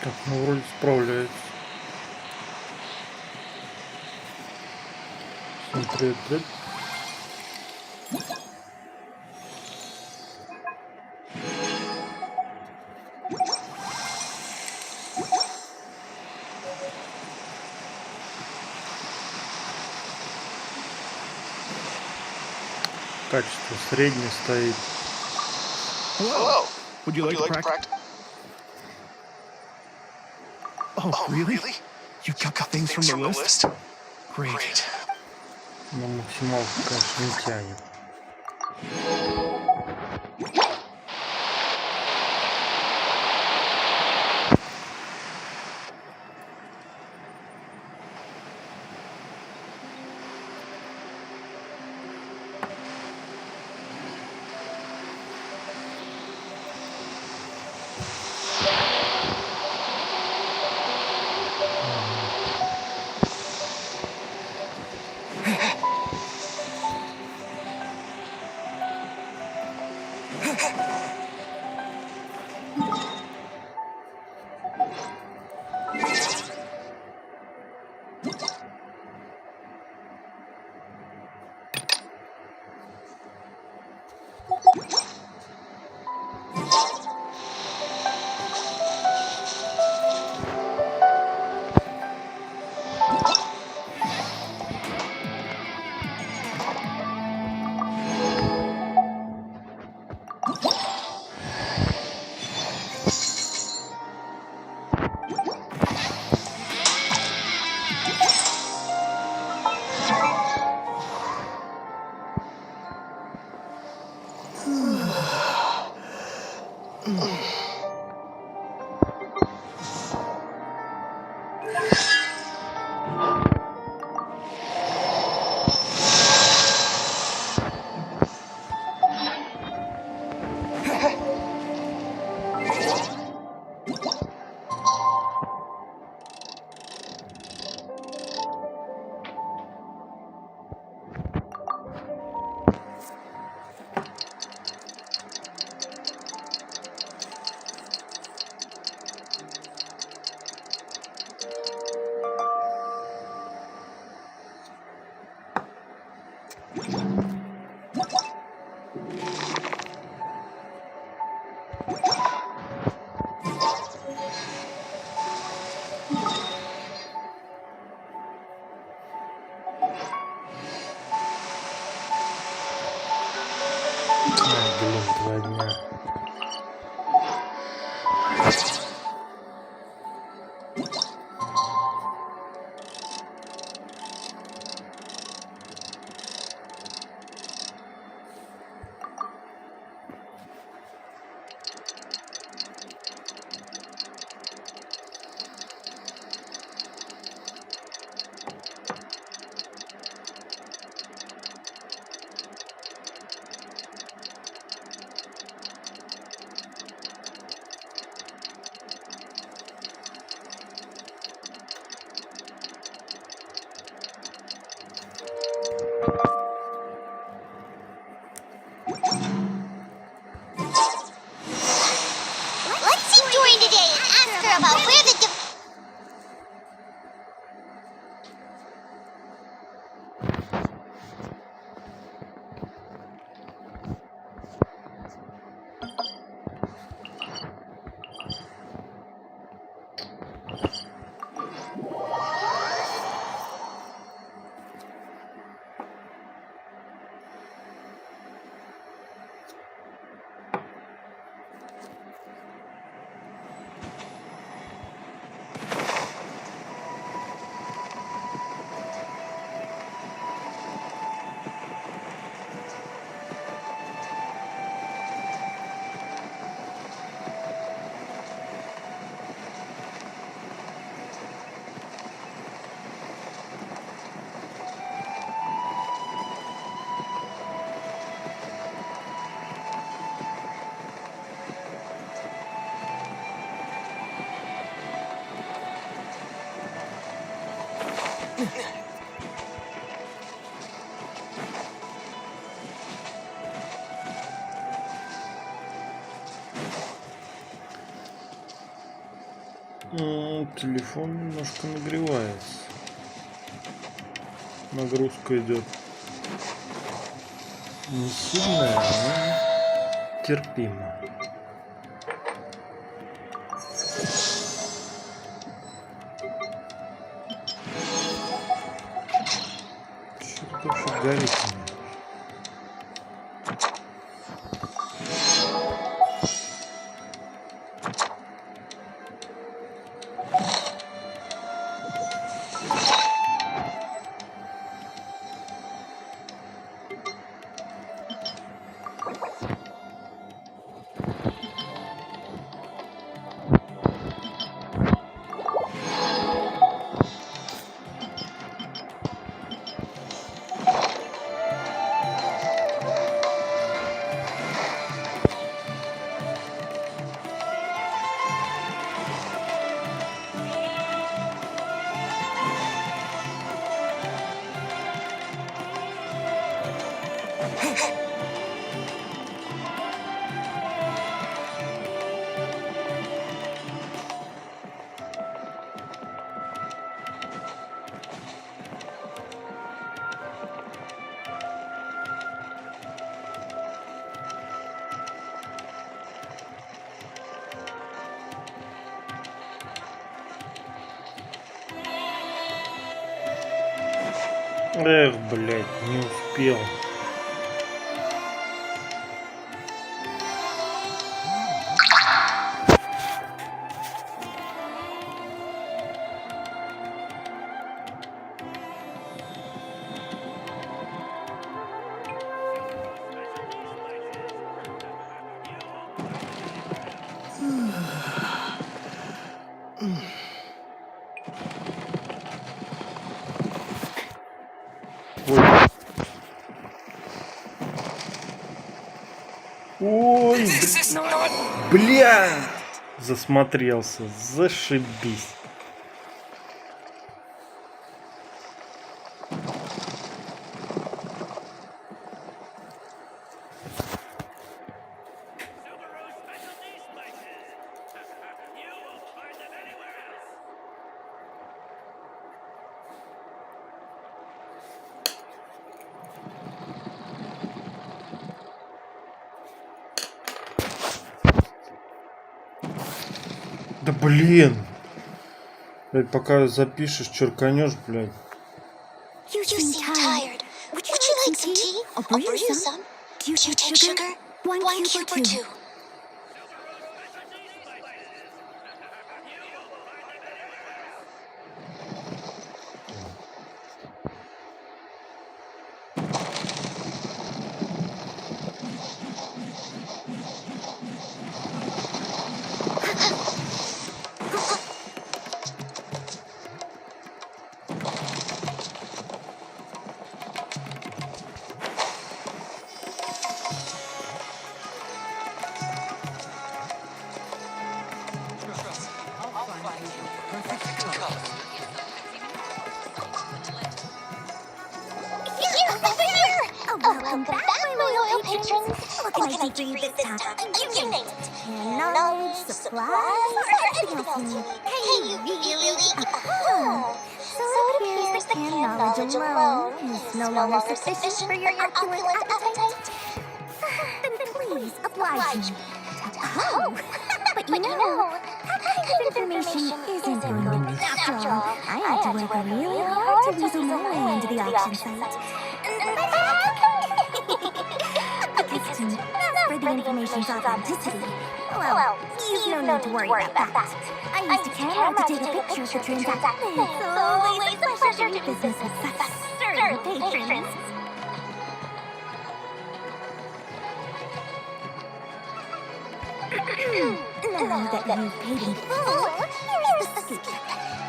Так, ну вроде справляется. Всем привет. Качество среднее стоит. Hello. Would you like to practice? Oh, really? You've got the things from the list? Great. На максималку, конечно, не тянет. Телефон немножко нагревается. Нагрузка идет не сильная, но терпимо. Что-то вообще горит у меня. Эх, блядь, не успел. Ой, бля, засмотрелся, зашибись. Да блин! Блядь, пока запишешь, черканешь, блядь. You seem tired. Would you like some tea? I'll brew you some. Do you take sugar? One cube or two. Welcome back, my loyal patrons. What can I do for you this time? You name it. Knowledge, supplies, or anything else you need. Hey, you really? So it appears that canned knowledge alone is no longer sufficient for your opulent appetite. Then please, oblige me. Oh, but you know, that kind of information isn't going to be after all. I had to work really hard to weasel my way into the auction site. Because to spread the information's authenticity, well, you've no need to worry about that. I used a camera to take a picture of the transaction. It's always a pleasure to do business with such sterling patrons. Now that you've paid in full, here's the scoop.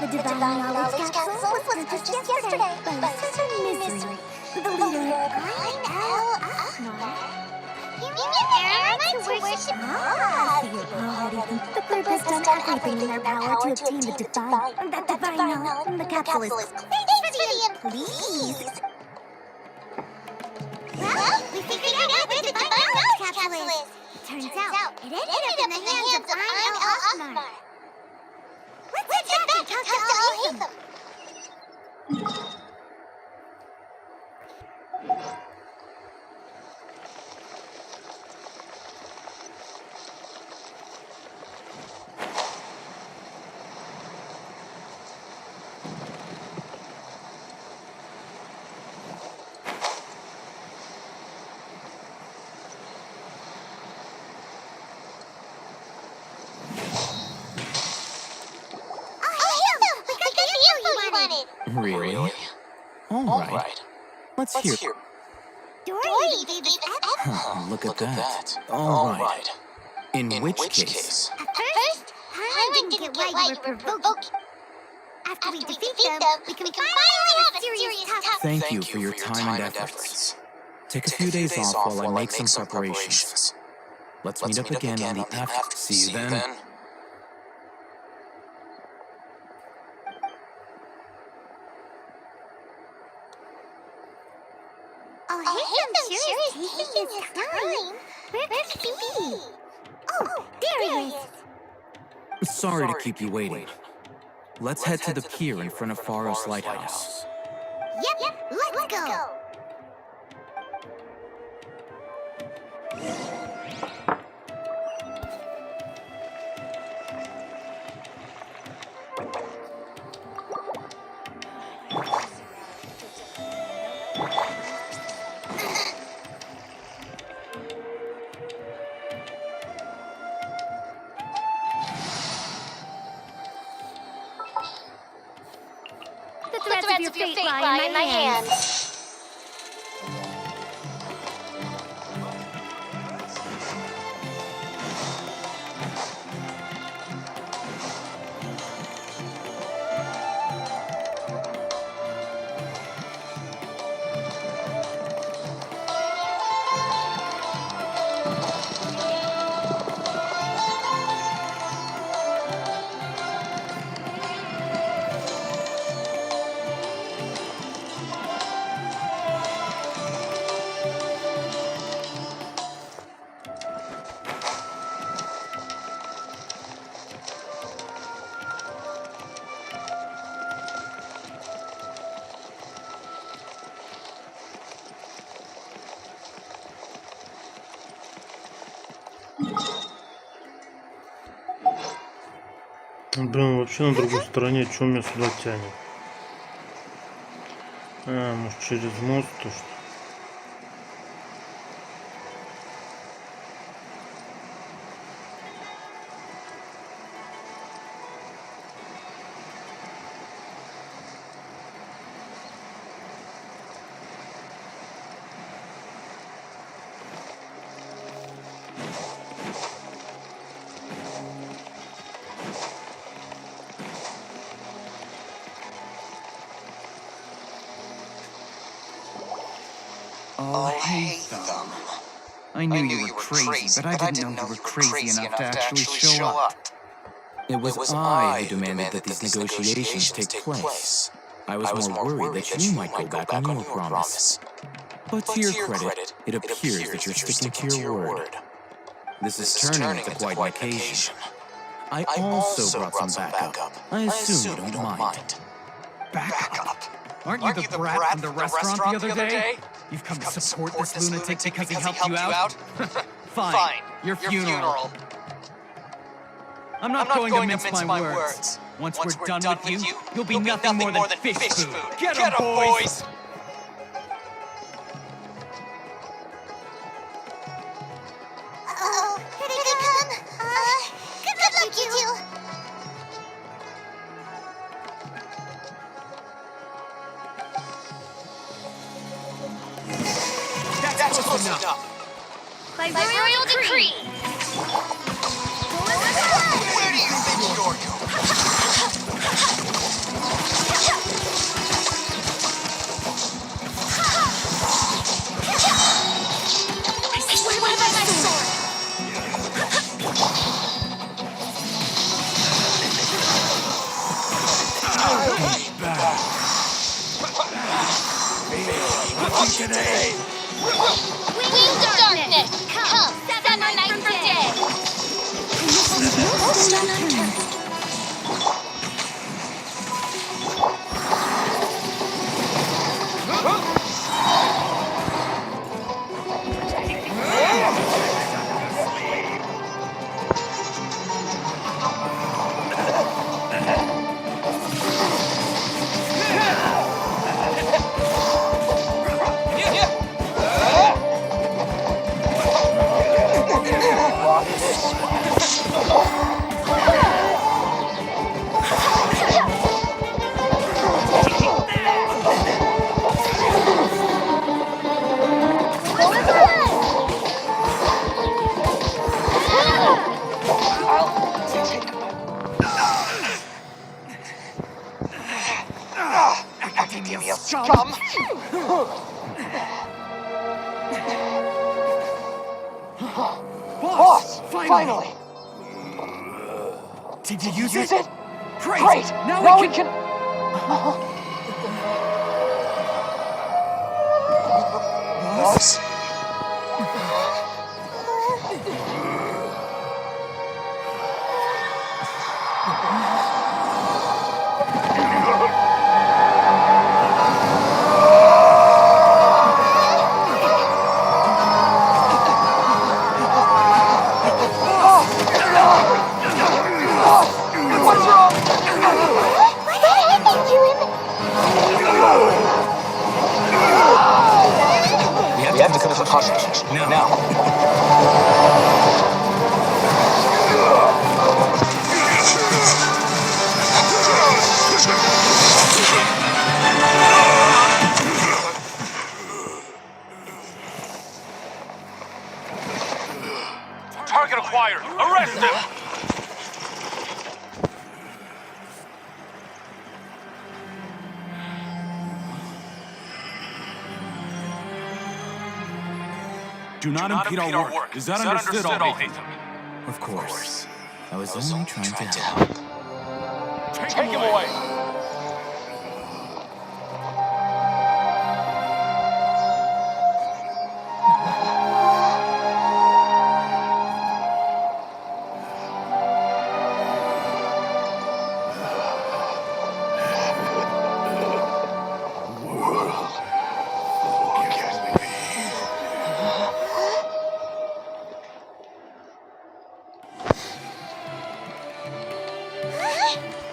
The Divine Knowledge Capsule was purchased yesterday by certain misery. The leader, so you already think the group has done everything in their power to obtain the divine knowledge. The capsule is obsidian, please. Well, we figured out where the divine knowledge capsule is. Turns out, it ended up in the hands of I'm Al-Asmar. Let's head back and talk to Al-Haytham. Really? All right. Let's hear. Dory gave us Look at that. All right. In which case? At first, Paimon didn't get why you were provoking. After we defeat them, we can finally have a serious talk. Thank you for your time and efforts. Take a few days off while I make some preparations. Let's meet up again on the after. See you then. Oh, Haytham sure is taking his time. Where could he be? Oh, there he is. Sorry to keep you waiting. Let's head to the pier in front of Faros Lighthouse. Yep, let's go. The threads of your fate lie in my hands. Блин, вообще на другой стороне, что меня сюда тянет? А, может через мост то что? Oh, Haytham. I knew you were crazy, but I didn't know you were crazy enough to actually show up. It was I who demanded that these negotiations take place. I was more worried that you might go back on your promise. But to your credit, it appears that you're sticking to your word. This is turning into quite an occasion. I also brought some backup. I assume you don't mind. Backup? Aren't you the brat from the restaurant the other day? You've come to support this lunatic because he helped you out? Fine, your funeral. I'm not going to mince my words. Once we're done with you, you'll be nothing more than fish food. Get 'em, boys! Uh-oh, here they come. Good luck, you two. That's close enough. By royal decree. Where do you think you're going? I swear by my sword. today. Wings of darkness, come, 7 nights from day. Most unturned. Academia scum! Boss! Finally! Did you use it? Great! Now we can... Boss? We have to come to the hospital. Now. Target acquired. Arrest him! Do not impede our work. Is that understood, Alhaitham? Of course. I was only trying to help. Take him away!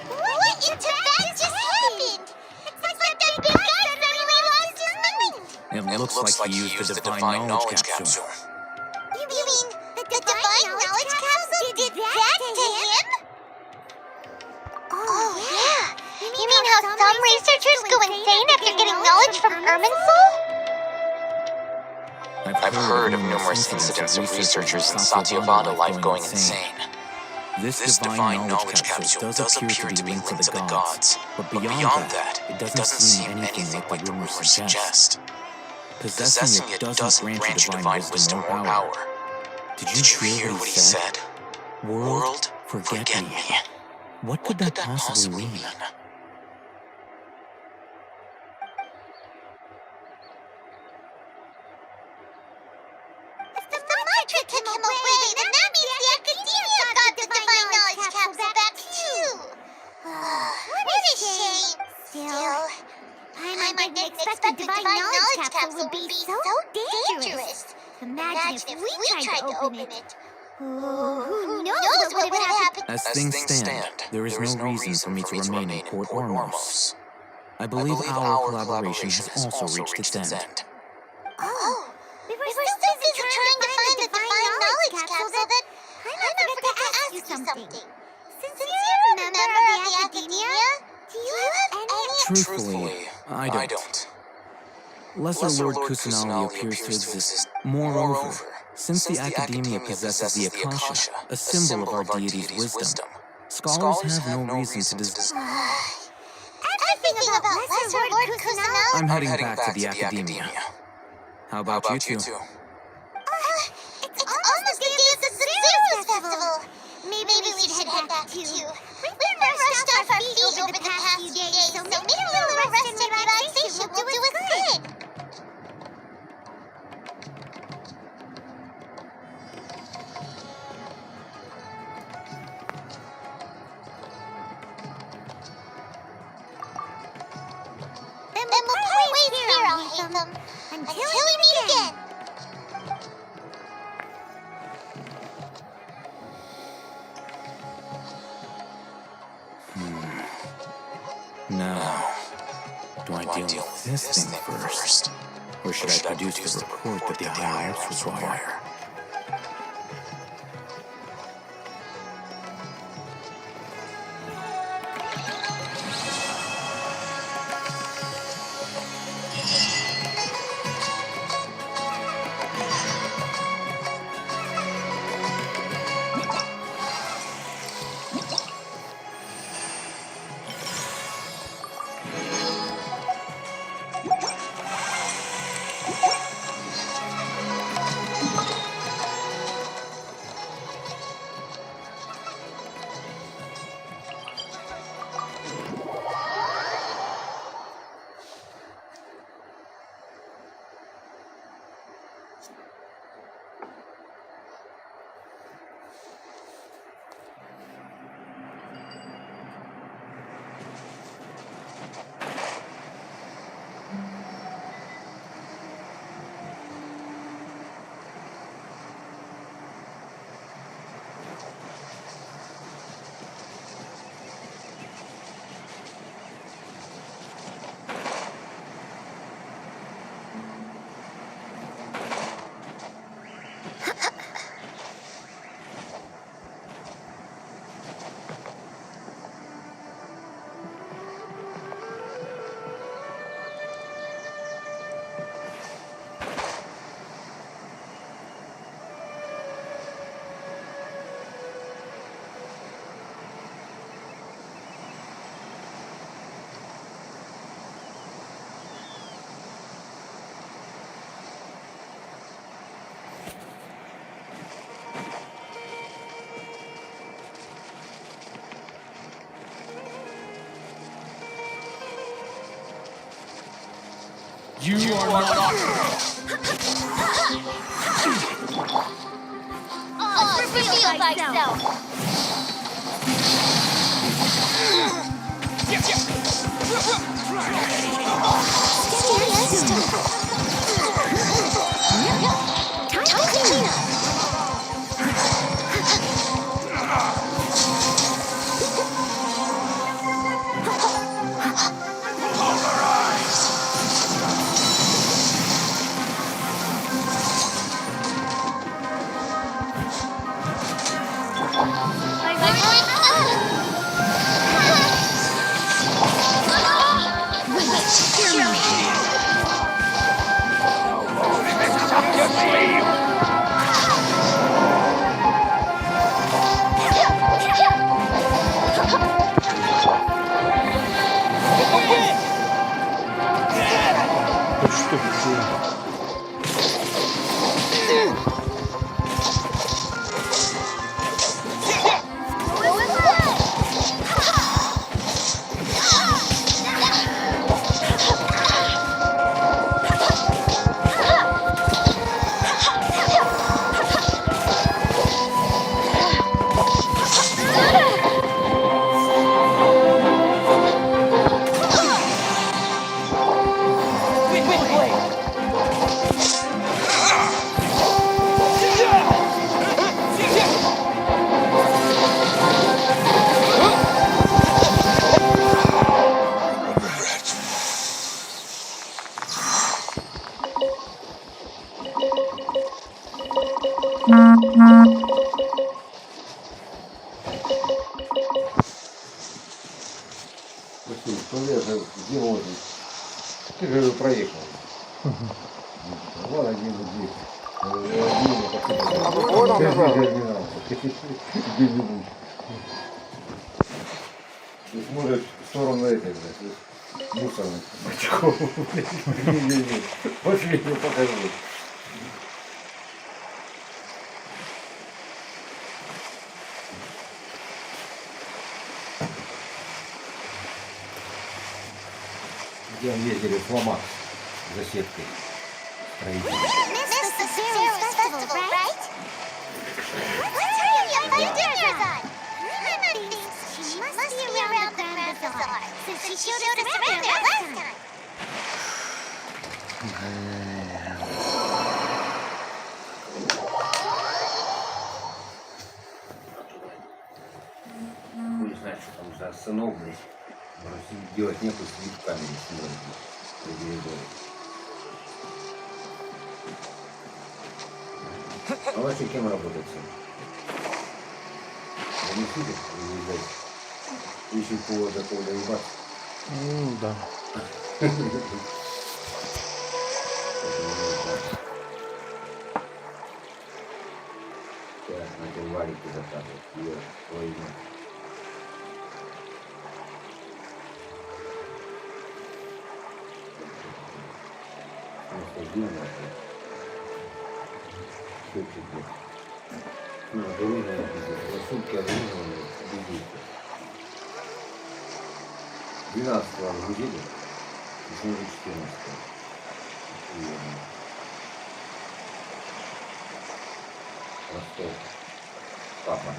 What in Tibet just happened? It's like that big guy suddenly lost his mind. It looks like he used the divine knowledge capsule. You mean the divine knowledge capsule did that to him? Oh, yeah. You mean how some researchers go insane after getting knowledge from Irminsul? I've heard of numerous incidents of researchers in Satyavada life going insane. This divine knowledge capsule does appear to be linked to the gods, but beyond that, it doesn't seem anything like the rumors suggest. Possessing it doesn't grant you divine wisdom or power. Did you hear what he said? World, forget me. What could that possibly mean? If the mantra took him away, then that means the Academia got the divine knowledge capsule back too. What a shame. Still, I didn't expect the divine knowledge capsule would be so dangerous. Imagine if we tried to open it. Who knows what would happen? As things stand, there is no reason for me to remain in Port Ormos. I believe our collaboration has also reached its end. Oh, we were so busy trying to find the divine knowledge capsule that I forgot to ask you something. Since you're a member of the Academia, do you have any... Truthfully, I don't. Lesser Lord Kusanali appears to exist. Moreover, since the Academia possesses the Akasha, a symbol of our deity's wisdom, scholars have no reason to desire. Everything about Lesser Lord Kusanali... I'm heading back to the Academia. How about you two? It's almost the day of the Zeros Festival. Maybe we should head back too. We've been rushed off our feet over the past few days, so maybe a little rest and relaxation will do us good. them until we meet again. Now, do I deal with this thing first? Or should I produce the report that the higher-ups require? You are not. Reveal thyself. Time to clean up. Да что ты? Где вот? Ты же проехал. Вон один здесь. Где-нибудь. И смотришь в сторону этой, мусорной. Вот я тебе покажу. Где ездили в Ломак за сеткой строителей. Missed the Zero's festival, right? Let's hurry up and find Dinner. Nina thinks she must be around the Grand Bazaar, since she showed us around there last time. Не знаю, что там за сынок, блядь. Может, делать некую, сидит в камере смотрит, блядь, по телевизору. А вообще кем работает сын? Да не сидит, или, блядь, ищет повода такого доебаться. Ну, да. Сейчас на этой варике заказывать. Ее возьму. Просто дивно. Счетчик, блядь. Ну, оружие написано. Вот сутки оружия, убедите. 12 разгрузили, и снизу 14. Ростов. Папа.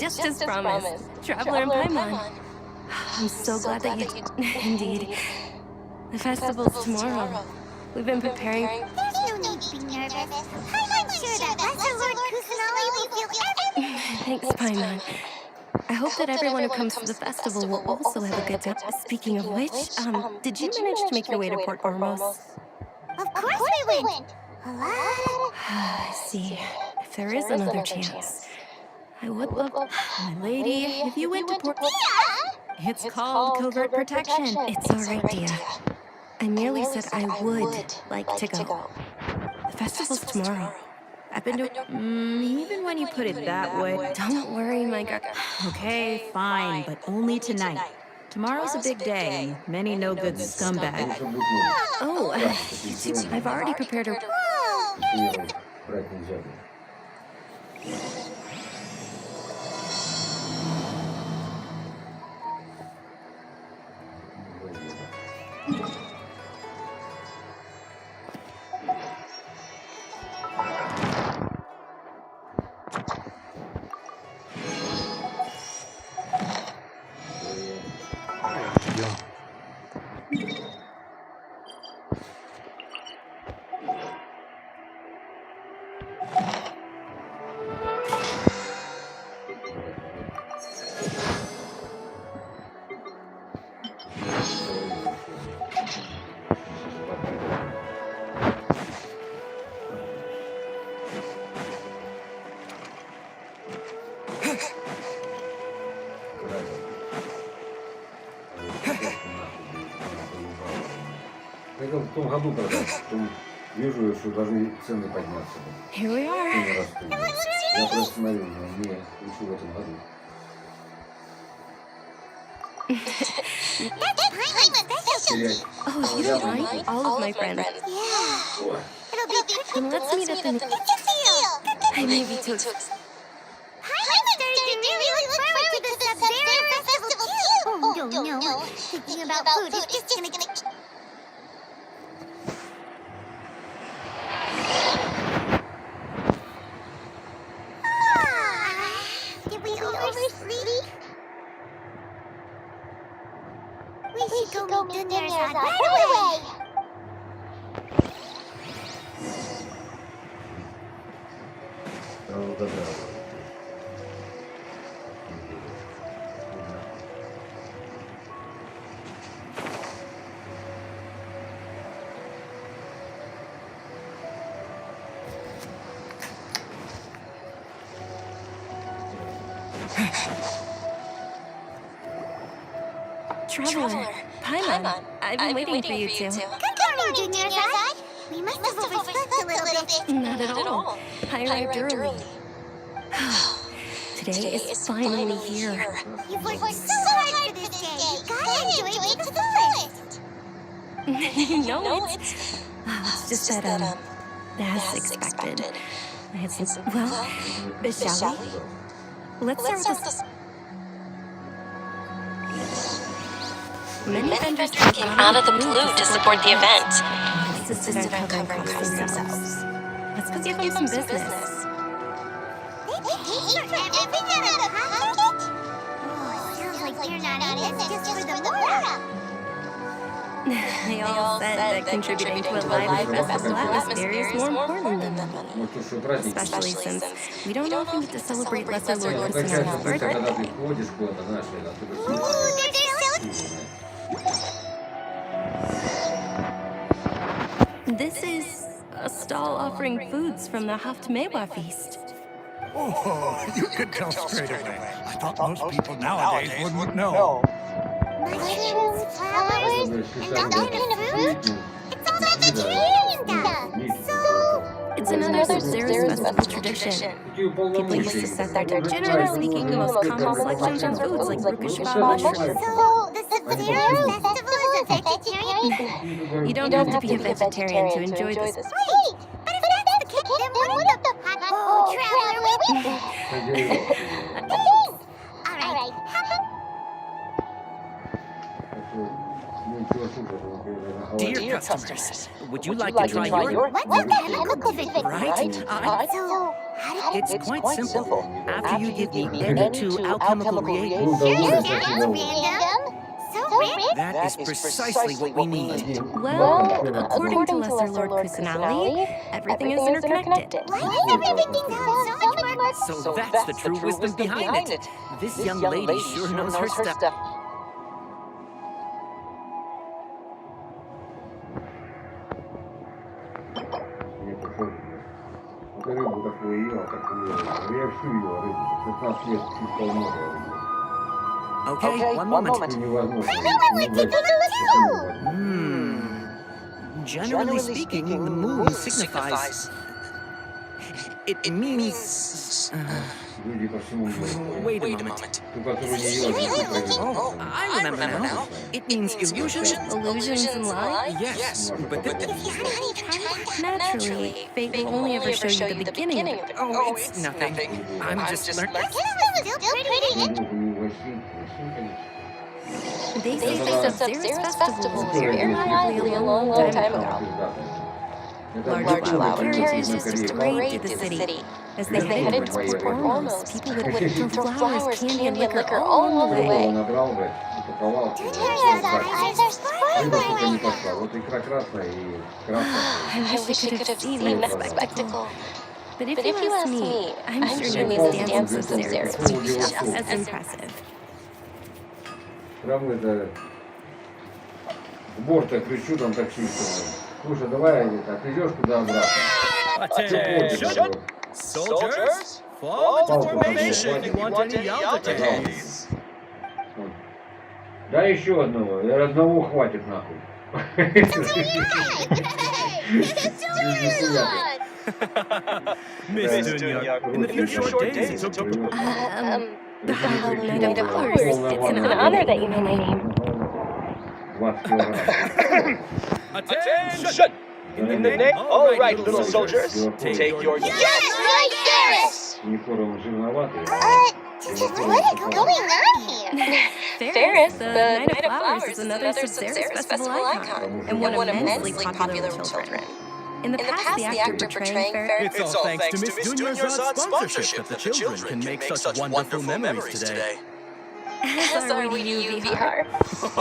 Just as promised, Traveler and Paimon. I'm so glad that you... Indeed. The festival's tomorrow. We've been preparing... There's no need to be nervous. I'm sure that Lesser Lord Kusanali will feel everything. Thanks, Paimon. I hope that everyone who comes to the festival will also have a good time. Speaking of which, did you manage to make your way to Port Ormos? Of course we went. A lot. I see. If there is another chance, I would love... My lady, if you went to Port... Yeah. It's called Covert Protection. It's alright, Dia. I merely said I would like to go. The festival's tomorrow. I've been doing... Even when you put it that way. Don't worry, my girl. Okay, fine, but only tonight. Tomorrow's a big day, and many no-good scumbags. Oh, I've already prepared a... Брать нельзя. Это в том году, когда вижу, что должны цены подняться. Here we are. Цены растут. Я приостановил, но не учу в этом году. Терять. Oh, if you don't mind, all of my friends. Yeah. It'll be quick. Then let's meet at the... It's a deal. I may be too... I'm starting to really look forward to the Sub-Zero Festival too. Oh, no. Thinking about food is just gonna... Did we oversleep? We should go meet the Nerzad right away. задрал. Traveler, Paimon, I've been waiting for you two. Good morning, Junior Zai. We must have overslept a little bit. Not at all. I arrived early. Today is finally here. You've worked so hard for this day. You gotta enjoy it to the fullest. No, it's just that, as expected. I had some, well, shall we? Let's start with this. Many vendors Came out of the blue to support the event. insisted on covering costs themselves. That's because you have some business. They pay for everything out of pocket? Oh, sounds like you're not in this just for the Laura. They all said that contributing to a lively festival atmosphere is more important than money. Especially since we don't often get to celebrate Lesser Lord Christiana's birthday. Ooh, they're so... This is a stall offering foods from the Haftmewa feast. Oh, you could tell straight away. I thought most people nowadays wouldn't know. Mushrooms, flowers, and that kind of fruit? It's all vegetarian stuff. So... It's another Zara's festival tradition. People used to set their generally speaking the most common selections of foods like Rukashima mushrooms. So, the Zara festival is a vegetarian? You don't have to be a vegetarian to enjoy this. Wait, but if that's the case, then what if the... Oh, Traveler, Alright. Dear customers, would you like to try your... What's the chemical cultivate? Right? So, how did It's quite simple. After you give the N2 alchemical reagent, Sounds random. So random. that is precisely what we need. Well, according to Lesser Lord Kusanali, everything is interconnected. Why does everything sound so much more... So that's the true wisdom behind it. This young lady sure knows her stuff. Рыбу такую ел, я всю ел рыбу. 15 лет чисто много рыбы. Okay, one moment. Это невозможно. Generally speaking, the moon signifies... It means... Люди по всему миру. Wait a moment. Ту, которую не ел, Oh, I remember now. It means illusions. Illusions and lies? Yes, but Naturally, fate will only ever show you the beginning of it. Oh, it's nothing. I'm just learning. Still pretty. They say that Zara's festival was here really a long time ago. Large flower carriages used to parade through the city. As they headed towards Ormos, people would throw flowers, candy, and liquor all along the way. Набрал бы, упаковал. Eyes are sparkling. Пошла. Вот икра красная и красная. I wish we could have seen that spectacle. But if you ask me, I'm sure Nimi's dances of Zara's was just as impressive. Прям это... В борта кричу там таксисту. Слушай, давай отвезешь туда-обратно. Attention! Soldiers, fall into formation if you want any Yalta days. Да еще одного. Одного хватит нахуй. Miss Dunya, in the few short days it took to... The Hollow Knight of course. It's an honor that you know my name. 20 килограмм. Attention! In the name... All right, little soldiers, take your... Yes, right, Ferris! Униформа жирноватая. What is going on here? Ferris, the Knight of Flowers, is another Zara's festival icon, and one immensely popular with children. In the past, the actor portraying Ferris... It's all thanks to Miss Dunya's sponsorship that the children can make such wonderful memories today. As are we, you, VR.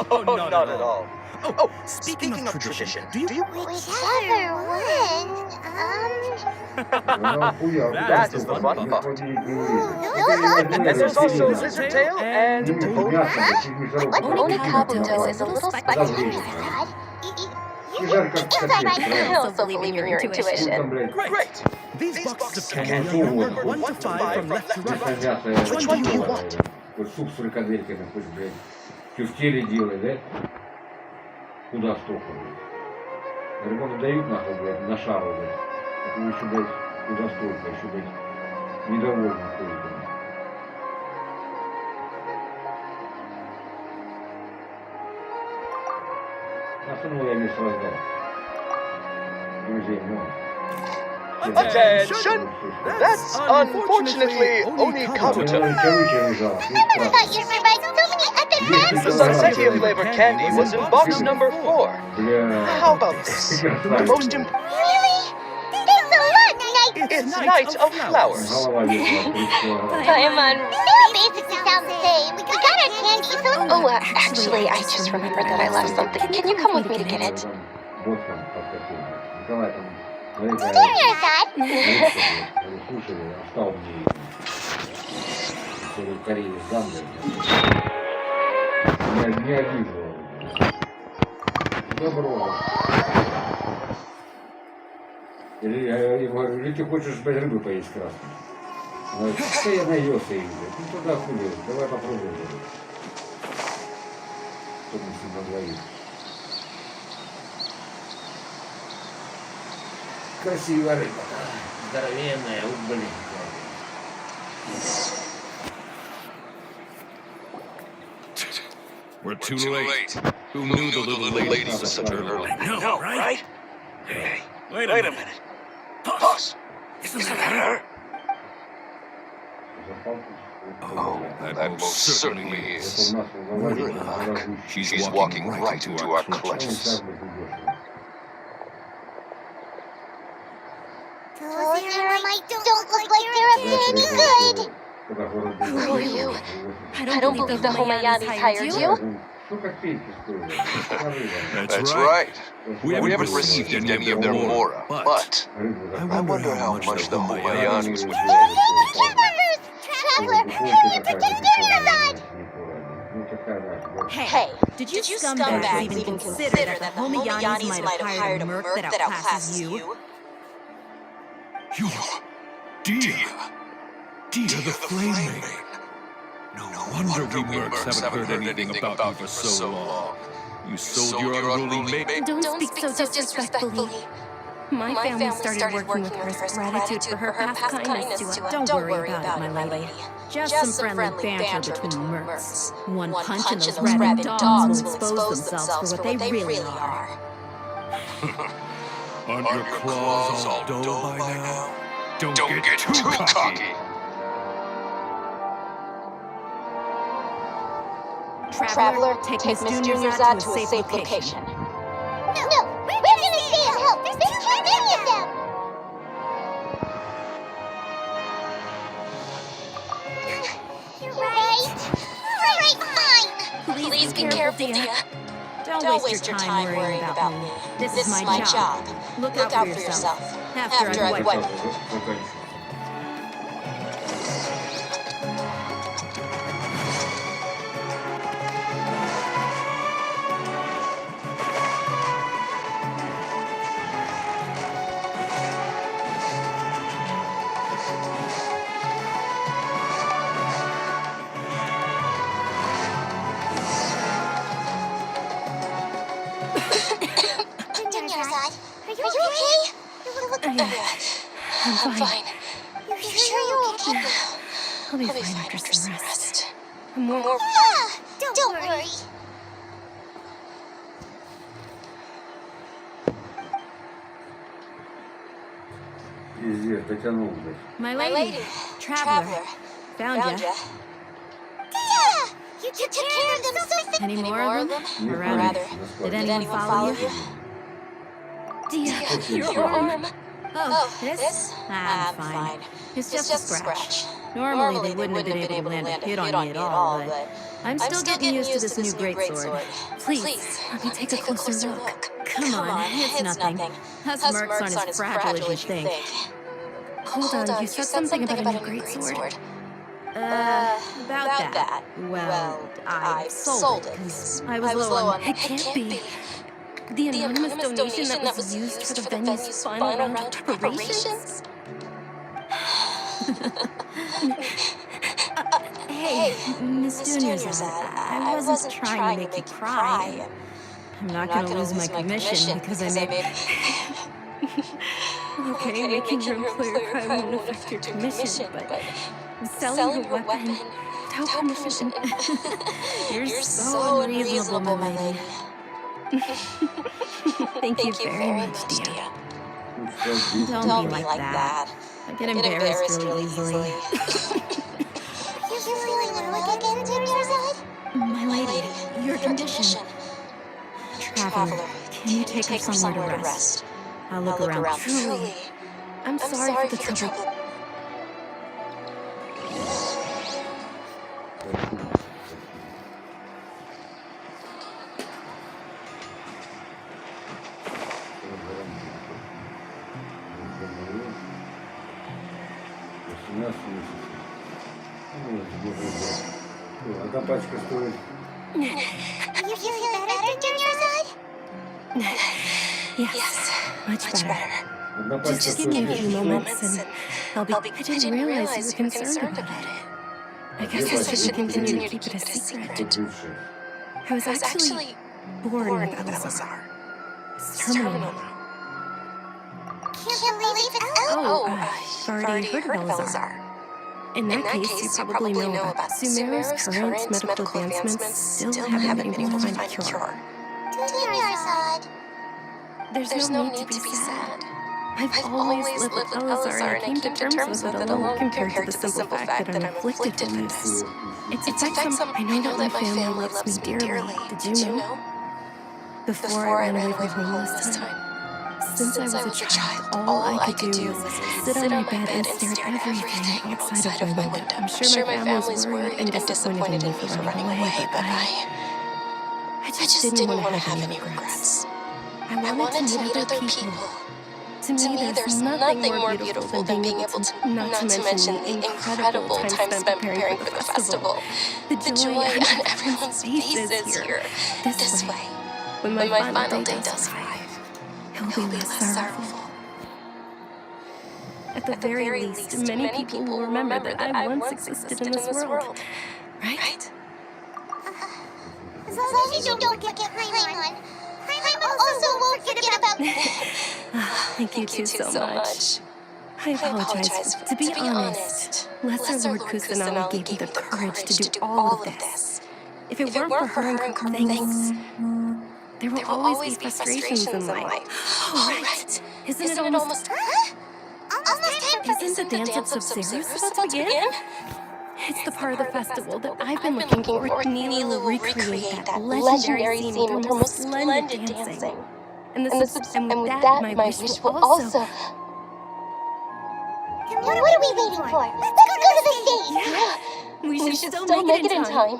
Oh, not at all. Oh, speaking of tradition, do you... Whichever one. That is the fun part. And there's also lizard tail and Only Kabuto is a little spicy. I also believe in your intuition. Great. These boxes of candy are numbered 1 to 5 from left to right. Which one do you want? Вот суп с фрикадельками, хоть, блядь, тефтели делай, да? Куда столько, блядь? Рыбам дают, нахуй, блядь, на шару, блядь. А ты еще, блядь, куда столько, еще, блядь, недовольный ходит, блядь. Основной я весь раздал. Друзей много. Attention! That's unfortunately only Kabuto. I thought you survived so many epic The Sunsetia flavored candy was in box number 4. How about this? The most important... Really? Thanks a lot, Knight! It's Night of Flowers. Paimon. Really basically sound the same. We got our candy, so it's... Oh, actually, I just remembered that I left something. Can you come with me to get it? Dinner, Dad! Слушали, оставил мне целую Корею с Гамлетом. Не обижу. Добро. Я говорю, или ты хочешь без рыбы поесть красной? Он говорит, что я наелся их, ну туда хули, давай попробуем. Чтобы с ним на двоих. Красивая рыба, здоровенная, блин. We're too late. Who knew the little lady was such early? No, right? Hey, wait a minute. Pause. Isn't that her? Oh, that most certainly is. She's walking right into our clutches. Those Aramite don't look like they're up to any good. Who are you? I don't believe the Homayanis hired you. That's right. We haven't received any of their mora, but I wonder how much the Homayanis would... Traveler, how you protect Aramite? Hey, did you scumbags even consider that the Homayanis might have hired a merc that outclasses you? You're Dia the Flame Maiden. No wonder we mercs haven't heard anything about you for so long. You sold your unruly mate. Don't speak so disrespectfully. My family started working with her as gratitude for her past kindness to us. Don't worry about it, my lady. Just some friendly banter between mercs. One punch and those rabid dogs will expose themselves for what they really are. Aren't your claws all dull by now? Don't get too cocky. Traveler, take Miss Junior's out to a safe location. No, we're gonna stay and help. There's too many of them. You're right. Fine. Please be careful, Dia. Don't waste your time worrying about me. This is my job. Look out for yourself. After I've wiped. I'm fine. You sure you're okay? I'll be fine after some rest. Yeah, don't worry. Пиздец, дотянул, блядь. My lady, Traveler, found ya. Yeah, you took care of them so Any more of them? Or rather, did anyone follow you? Dia, Your arm. Oh, this? I'm fine. It's just a scratch. Normally, they wouldn't have been able to land a hit on me at all, but I'm still getting used to this new greatsword. Please, let me take a closer look. Come on, it's nothing. Us mercs aren't as fragile as you think. Hold on, you said something about a new greatsword. About that. Well, I sold it because I was low on... It can't be. The anonymous donation that was used for the venue's final round of preparations? Hey, Miss Juniors, I wasn't trying to make you cry. I'm not gonna lose my commission because I made... Okay, making your employer cry won't affect your commission, but selling your weapon without permission... You're so unreasonable, my lady. Thank you very much, dear. Don't be like that. I get embarrassed really easily. You feeling well again, Junior? My lady, your condition. Traveler, can you take her somewhere to rest? I'll look around. Truly, I'm sorry for the trouble. Одна пачка стоит. You feeling better, Junior? Yes, much better. Одна пачка Just give me a стоит. few moments and I'll be... I didn't realize you were concerned about it. I guess I should continue to keep it a secret. I was actually born with LSR. It's terminal. Can't believe it's out. Oh, I've already heard of LSR. In that case, you probably know about Sumeru's current medical advancements still haven't been able to find a cure. Junior's There's no need to be sad. I've always lived with LSR and I came to terms with it alone compared to the simple fact that I'm afflicted with this. Its effects, I know that my family loves me dearly. Did you know? Before I ran away from home this time, since I was a child, all I could do was sit on my bed and stare at everything outside of my window. I'm sure my family's worried and disappointed in me for running away, but I just didn't want to have any regrets. I wanted to meet other people. To me, there's nothing more beautiful than being able to, not to mention the incredible time spent preparing for the festival. The joy on everyone's faces here. This way, when my final day does arrive, it will be less sorrowful. At the very least, many people will remember that I once existed in this world. Right? As long as you don't forget Paimon. Paimon also won't forget about me. Thank you two so much. I apologize. To be honest, Lesser Lord Kusanagi gave me the courage to do all of this. If it weren't for her and things, there will always be frustrations in life. Oh, right. Isn't it almost... Isn't the dance of Sub-Zero's about to begin? It's the part of the festival that I've been looking forward to. Neela will recreate that legendary scene with her most splendid dancing. And with that, my wish will also... What are we waiting for? Let's go to the stage! Yeah, we should still make it in time.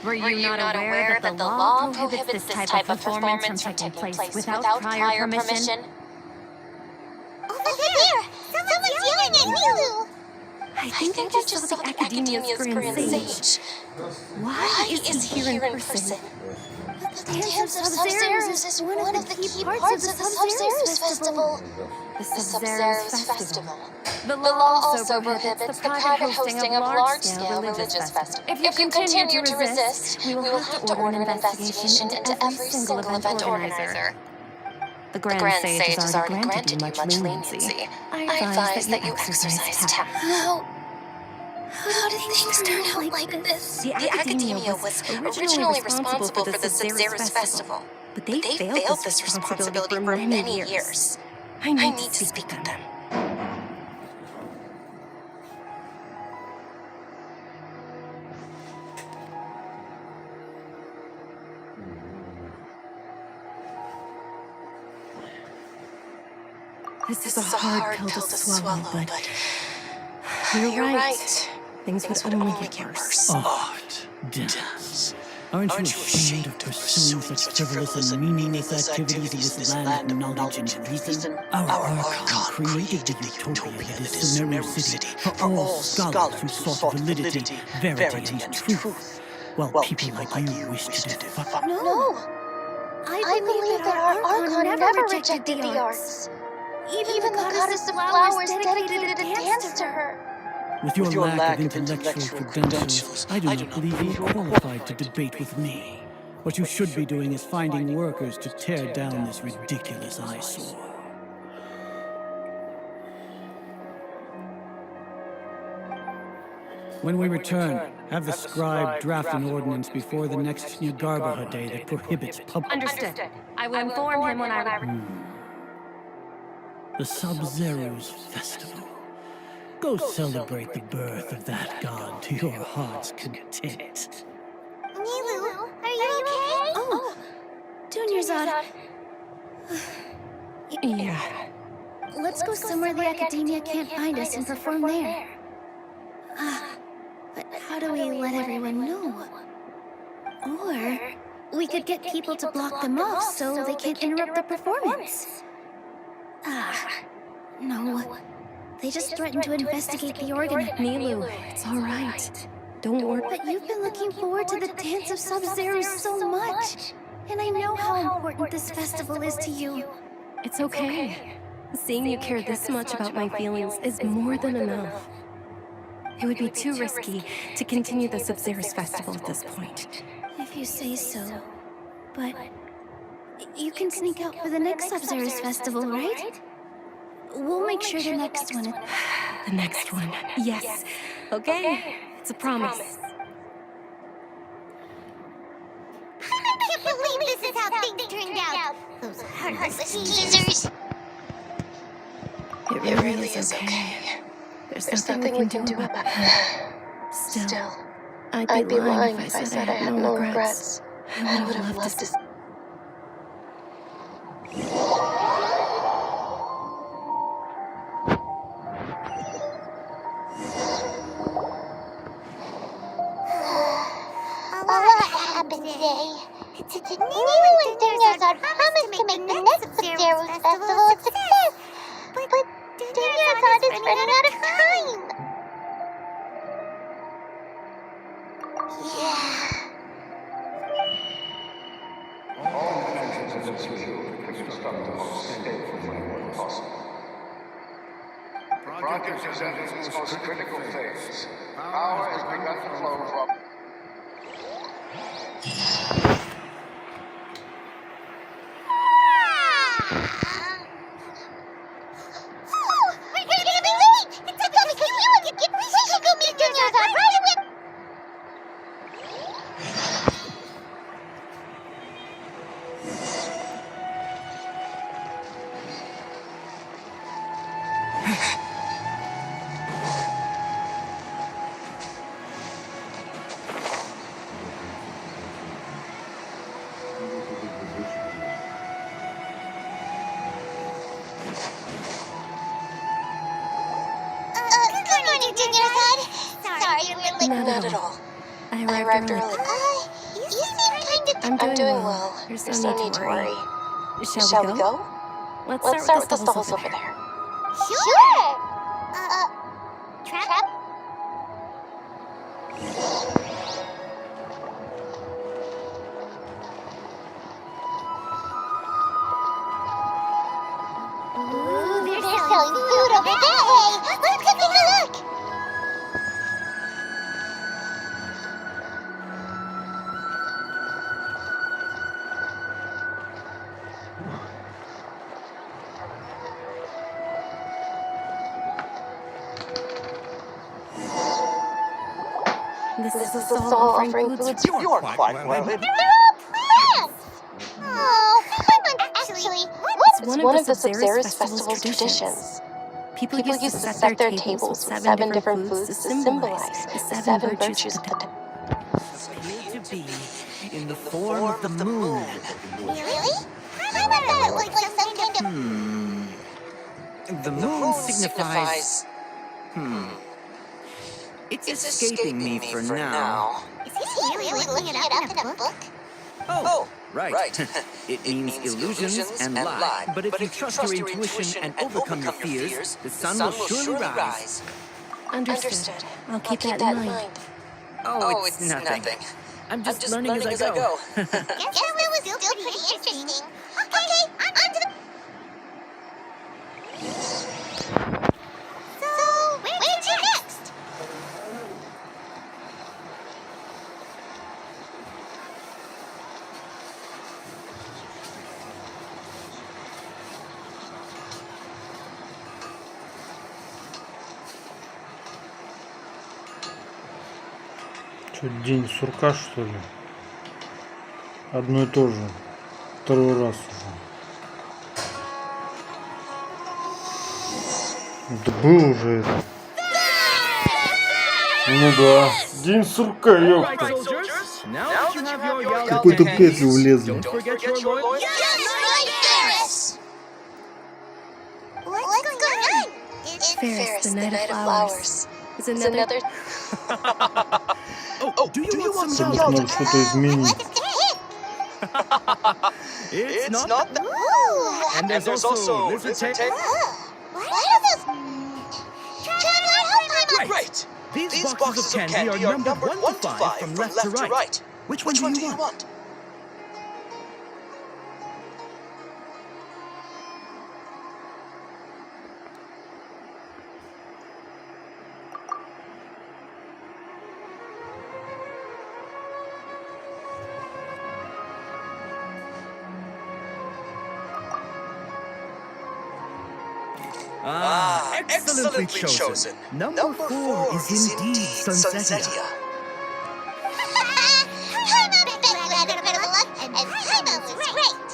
Were you not aware that the law prohibits this type of performance from taking place without prior permission? Over there! Someone's yelling at Milu! I think I just saw the Academia's Grand Sage. Why is he here in person? The Dance of Sub-Zeros is one of the key parts of the Sub-Zeros Festival. The Sub-Zeros Festival. The law also prohibits the private hosting of large-scale religious festivals. If you continue to resist, we will have to order an investigation into every single event organizer. The Grand Sage has already granted you much leniency. I advise that you exercise tact. How did things turn out like this? The Academia was originally responsible for the Sub-Zeros Festival, but they failed this responsibility for many years. I need to speak with them. This is a hard pill to swallow, but you're right. Things would only get worse. Art, dance. Aren't you ashamed of pursuing such frivolous and meaningless activities in this land of knowledge and reason? Our Archon created the utopia that is Sumeru City for all scholars who sought validity, verity, and truth. While people like you wish to defy. No! I believe that our Archon never rejected the arts. Even the goddess of flowers dedicated a dance to her. With your lack of intellectual credentials, I do not believe you are qualified to debate with me. What you should be doing is finding workers to tear down this ridiculous eyesore. When we return, have the scribe draft an ordinance before the next Nyagarbha day that prohibits public... Understood. I will inform him when I... The Sub-Zeros Festival. Go celebrate the birth of that god to your heart's content. Milu, are you okay? Oh, Dunyarzad. Yeah. Let's go somewhere the Academia can't find us and perform there. But how do we let everyone know? Or we could get people to block them off so they can't interrupt the performance. No. They just threatened to investigate the organ. Milu, it's all right. Don't worry. But you've been looking forward to the Dance of Sub-Zeros so much. And I know how important this festival is to you. It's okay. Seeing you care this much about my feelings is more than enough. It would be too risky to continue the Sub-Zeros Festival at this point. If you say so. But you can sneak out for the next Sub-Zeros Festival, right? We'll make sure the next one... The next one. Yes. Okay. It's a promise. I can't believe this is how things turned out. Those heartless teasers. It really is okay. There's nothing we can do about it. Still, I'd be lying if I said I had no regrets. I would have loved to... Today. Milu and Dunyarzad promised to make the next Sub-Zeros Festival a success, but Dunyarzad is running out of time. Yeah. All intentions of this field can stop the most stable when possible. The project is at its most critical phase. Power has begun to flow from... Sorry, we're late. Not at all. I arrived early. I'm doing well. There's no need to worry. Shall we go? Let's start with the stalls over there. Sure! Trap? Ooh, they're selling food over that way! Let's take a look! This is the stall offering foods. You are quite well. They're all plants! Oh, actually, It's one of the Sabzeruz festival's traditions. People used to set their tables with 7 different foods to symbolize the 7 virtues of the day. Appear to be in the form of the moon. Really? How about that look like some kind of... The moon signifies... It's escaping me for now. Is he really looking it up in a book? Oh, right. It means illusions and lie. But if you trust your intuition and overcome your fears, the sun will surely rise. Understood. I'll keep that in mind. Oh, it's nothing. I'm just learning as I go. Guess that was still pretty interesting. Okay, on to the... So, where's your next? Что, день сурка, что ли? Одно и то же. Второй раз уже. Да был уже это. Ну да. День сурка, ёпта. Какой-то петлю влезли. What's going on? It's Ferris, the night of flowers. Is another... Do you want some Может, надо что-то изменить. It's not that. Ooh! And there's also lizard tape. What are those? Trevor, help him! Right. These boxes of candy are numbered 1 to 5 from left to right. Which one do you want? Excellently chosen. Number 4 is indeed Sunsetia. I'm a bit glad of better luck, and Paimon was right.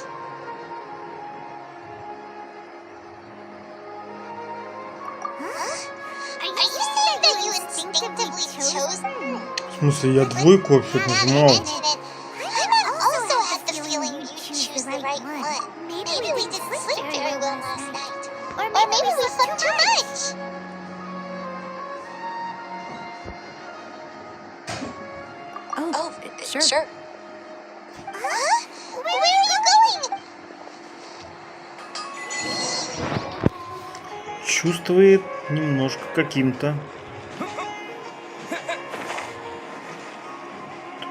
Huh? Are you saying that you instinctively chose? В смысле, я двойку вообще-то нажимал. Paimon also has the feeling you choose the right one. Maybe we didn't sleep very well last night. Or maybe we slept too much. Oh, sure. Huh? Where are you going? Чувствует немножко каким-то.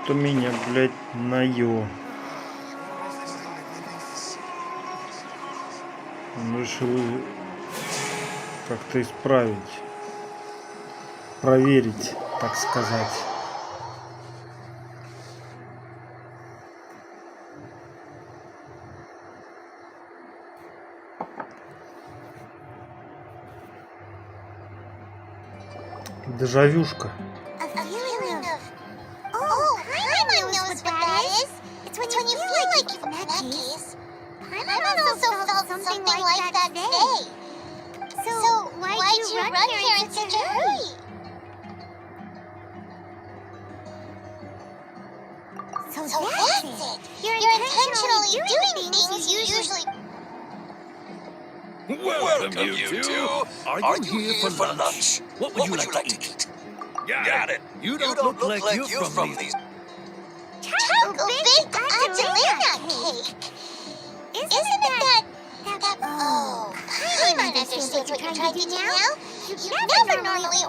Кто меня, блядь, наё. Он решил как-то исправить. Проверить, так сказать. Дежавюшка. A feeling of... Oh, Paimon knows what that is. It's when you feel like you've met case. Paimon also felt something like that today. So why'd you run here in such a hurry? So that's it. You're intentionally doing things you usually... Welcome, you two. Are you here for lunch? What would you like to eat? Got it. You don't look like you're from these... Trevor! Uncle baked Angelina cake. Isn't it that... Oh, Paimon understands what you're trying to do now. You never normally...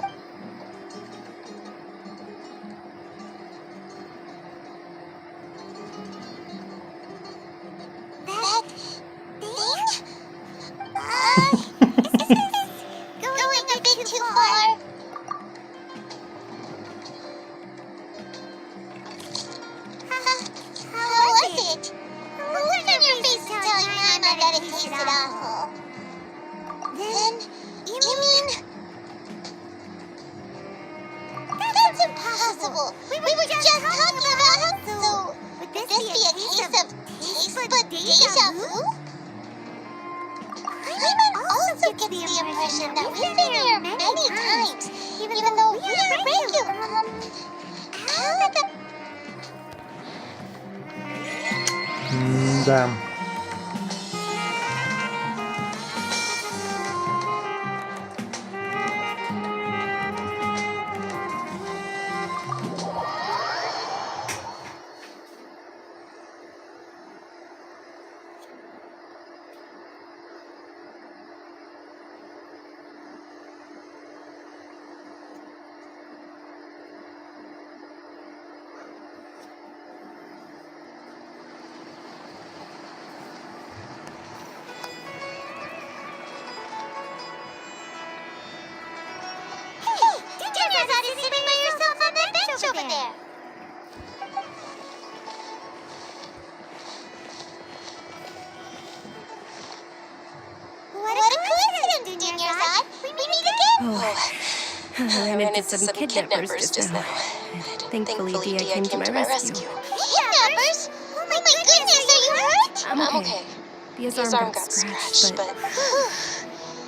That thing? Is this going a bit too far? How was it? Look on your face and tell your mama that it tasted awful. Then, you mean... That's impossible. We were just talking about it. So, would this be a case of taste but deja vu? Paimon also gets the impression that we've been here many times, even though we are regular. How did the... Да. Over there. What a coincidence, Junior-san. We meet again. Oh, I ran into some kidnappers just now. Thankfully, Dia came to my rescue. Kidnappers? Oh my goodness, are you hurt? I'm okay. Dia's arm got scratched, but...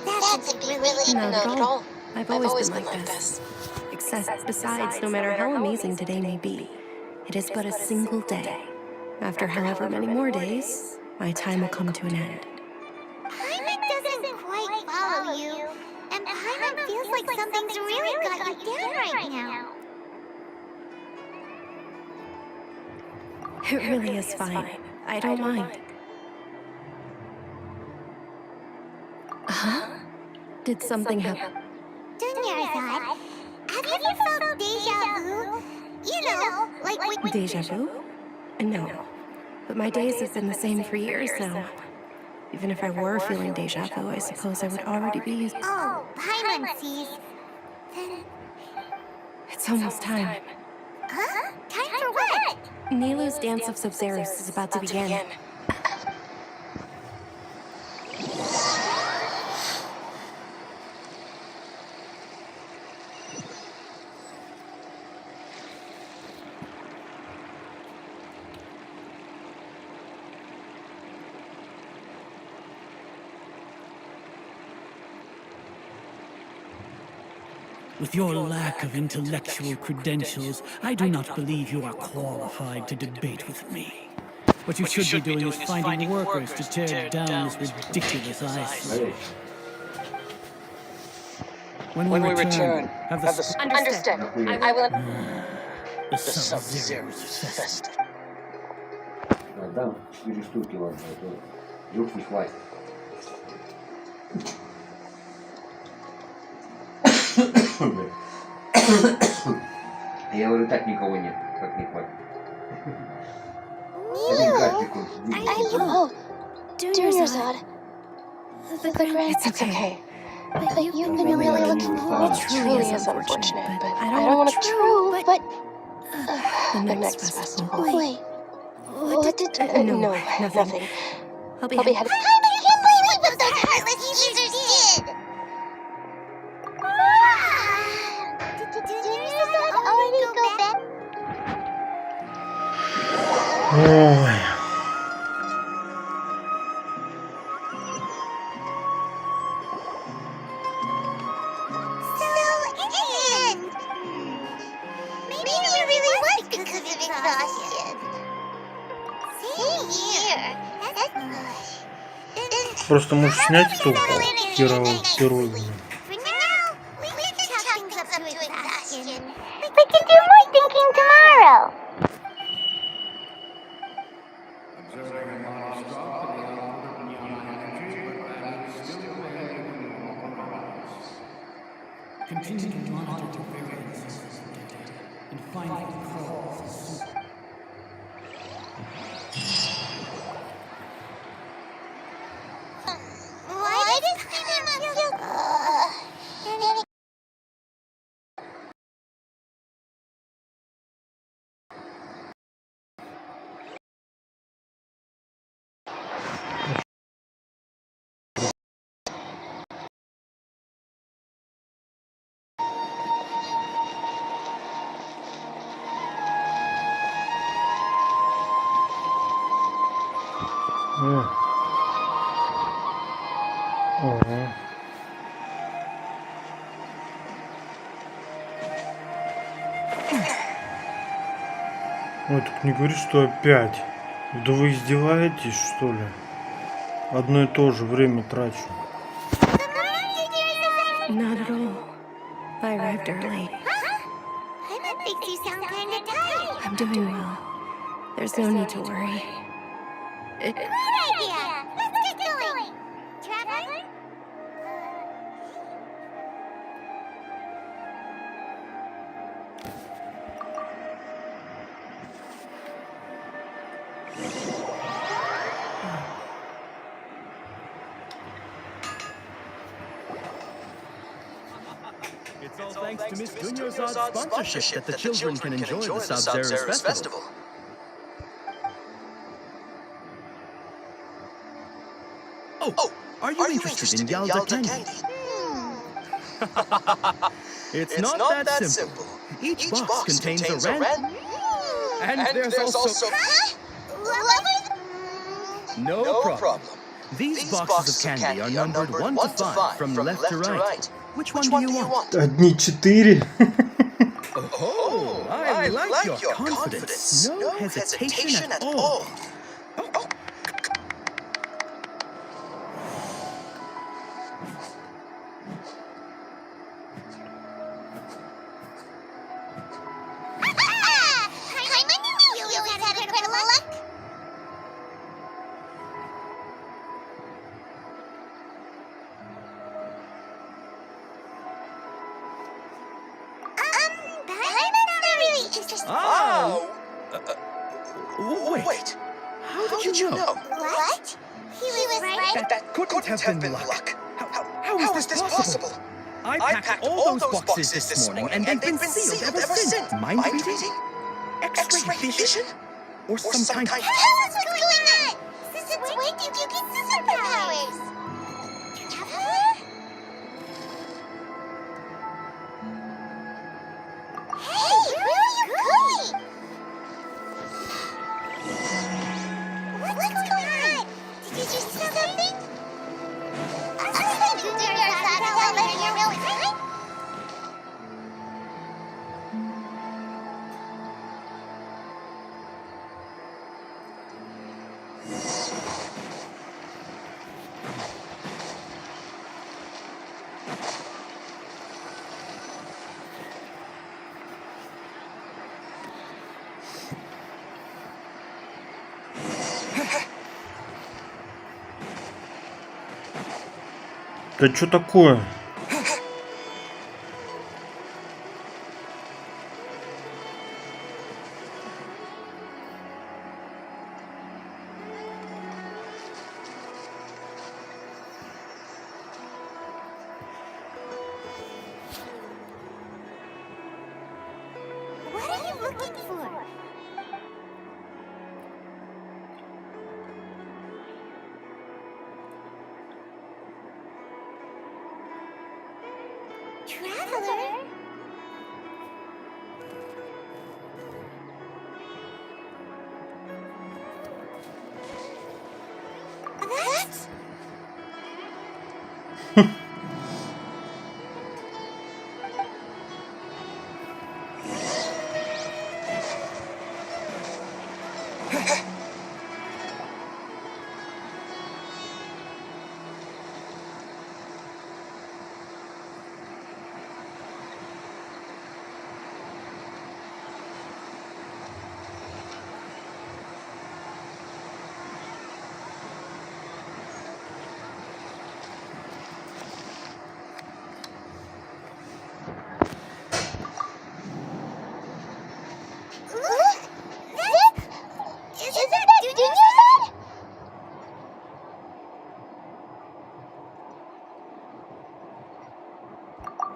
That's a big relief. Not at all. I've always been like this. Besides, no matter how amazing today may be, it is but a single day. After however many more days, my time will come to an end. Paimon doesn't quite follow you, and Paimon feels like something's really got you down right now. It really is fine. I don't mind. Huh? Did something happen? Junior-san, have you ever felt deja vu? You know, like when... Deja vu? No. But my days have been the same for years now. Even if I were feeling deja vu, I suppose I would already be... Oh, Paimon sees. Then... It's almost time. Huh? Time for what? Nilu's Dance of Sub-Zeros is about to begin. With your lack of intellectual credentials, I do not believe you are qualified to debate with me. What you should be doing is finding workers to tear down this ridiculous eyesore. When we return, have the... Understood. I will... The Sub-Zeros Fest. Дам 4 штуки, ладно, а то вдруг не хватит. Я говорю, так никого нет, как не хватит. Один каждый Oh, Junior-san. The grand... It's okay. But you've been really looking forward. It truly is unfortunate, but I don't want to true, but... The next festival. Wait. What did... No, nothing. I'll be happy. I can't believe what those heartless users did! Did Junior-san already go back? Ой. Maybe it really was because of exhaustion. Same here. Просто можешь снять эту героя. For now, we can chalk things up to exhaustion. We can do more thinking tomorrow. Continue to monitor the variants and find the cause. Why does Paimon feel... Ого. Ой, так не говори, что опять. Да вы издеваетесь, что ли? Одно и то же время трачу. Not at all. I arrived early. Paimon thinks you sound kinda tired. I'm doing well. There's no need to worry. Great idea! Let's get going! Traveler? It's all thanks to Miss Dunyo's sponsorship that the children can enjoy the Sub-Zero's festival. Oh, are you interested in Yalda candy? It's not that simple. Each box contains a red... And there's also... No problem. These boxes of candy are numbered 1 to 5 from left to right. Which one do you want? Одни 4. Oh, I like your confidence. No hesitation at all. Paimon knew you always had incredible luck! Paimon's really interesting. Oh! Wait. How did you know? What? He was right? That couldn't have been luck. How is this possible? I packed all those boxes this morning, and they've been sealed ever since. Mind reading? X-ray vision? Or some kind... What's going on? Since when did you get superpowers? Traveler? Hey, where are you going? What's going on? Did you just see something? Something to do your side elevator here really quick? Да что такое? What are you looking for? Traveler? That's...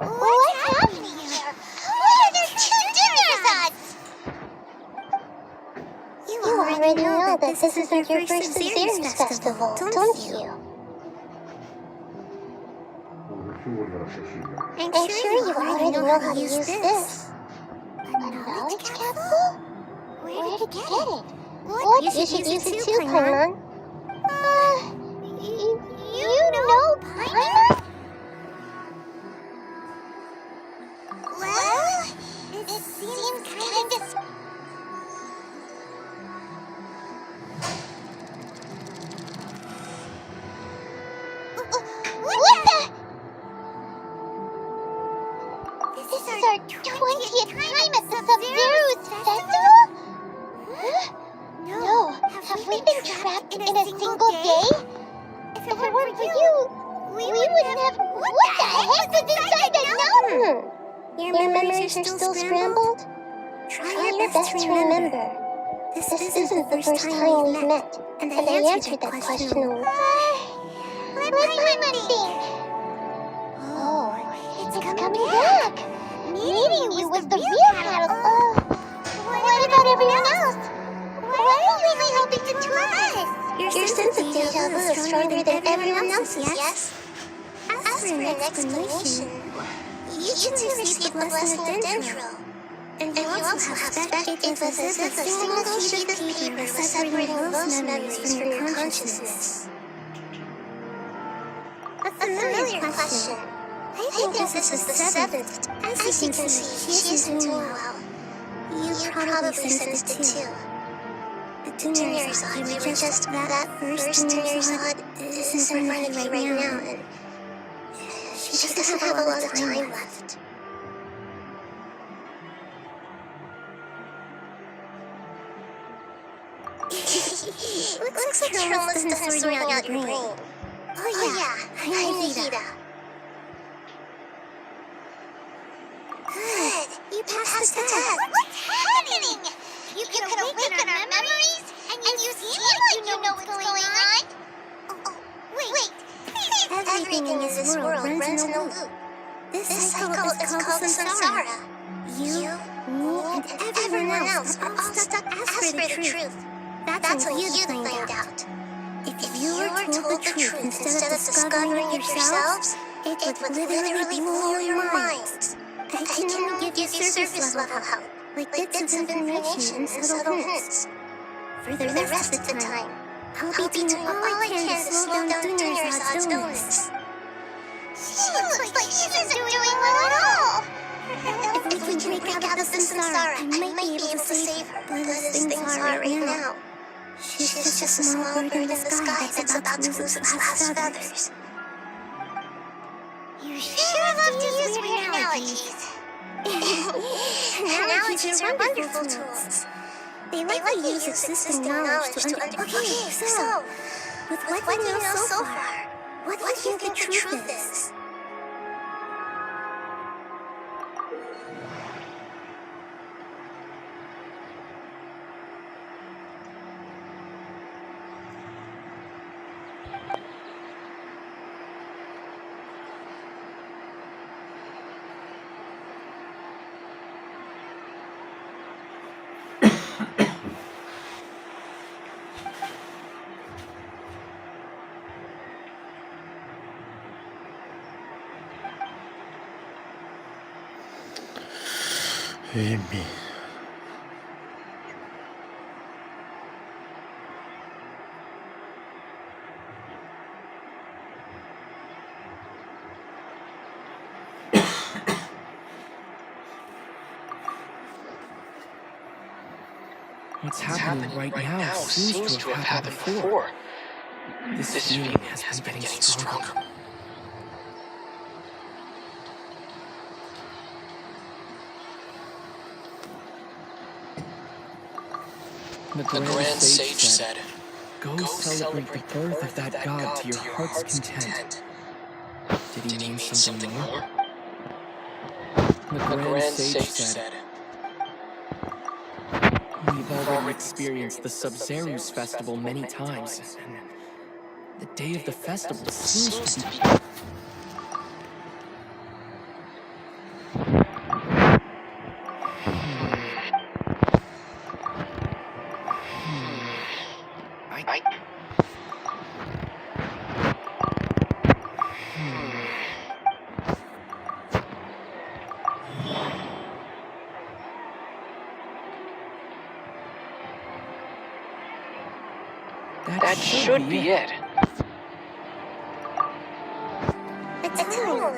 What's happening here? Why are there two dinners on? You already know that this isn't your first Series festival, don't you? I'm sure you already know how to use this. A knowledge capsule? Where did you get it? What? You should use it too, Paimon. You know Paimon? Well, it seems kind of... What the? This is our 20th time at the Sub-Zero's festival? Huh? No, have we been trapped in a single day? If it weren't for you, we wouldn't have... What the heck was inside that mountain? Your memories are still scrambled? Try your best to remember. This isn't the first time we've met, and I answered that question. Let Paimon think. Oh, it's coming back. Meeting you was the real catalyst. What about everyone else? Why are you only helping the two of us? Your sense of deja vu is stronger than everyone else's, yes? As for an explanation, you two received the blessing of Dendro. And you also have spec. It was as if a single sheet of paper was separating those memories from your consciousness. A familiar question. I think this is the seventh. As you can see, she isn't doing well. You probably sensed it too. The Tuners odd, you were just that first Tuners odd is in front of you right now, and she doesn't have a lot of time left. Looks like you're almost done sorting out your brain. Oh yeah, I'm Nikita. Good, you passed the test. What's happening? You can awaken our memories, and you seem like you know what's going on. Oh, wait. Everything in this world runs in a loop. This cycle is called the samsara. You, me, and everyone else are all stuck as for the truth. That's on you to find out. If you were told the truth instead of discovering it yourselves, it would literally blow your minds. I can only give you surface level help, like bits of information and subtle hints. For the rest of the time, I'll be doing all I can to slow down Dunyarzad's illness. She looks like she isn't doing well at all. If we can break out of the samsara, I might be able to save her, but as things are right now, she's just a small bird in the sky that's about to lose its last feathers. You sure love to use weird analogies. Analogies are wonderful tools. They let you use existing knowledge to Okay, so, with what you know so far, what do you think the truth is? Эми. What's happening right now seems to have happened before. This feeling has been getting stronger. The Grand Sage said, "Go celebrate the birth of that god to your heart's content." Did he mean something more? The Grand Sage said, "We've already experienced the Sub-Zero's festival many times, and the day of the festival seems to be..." That should be it. It's true.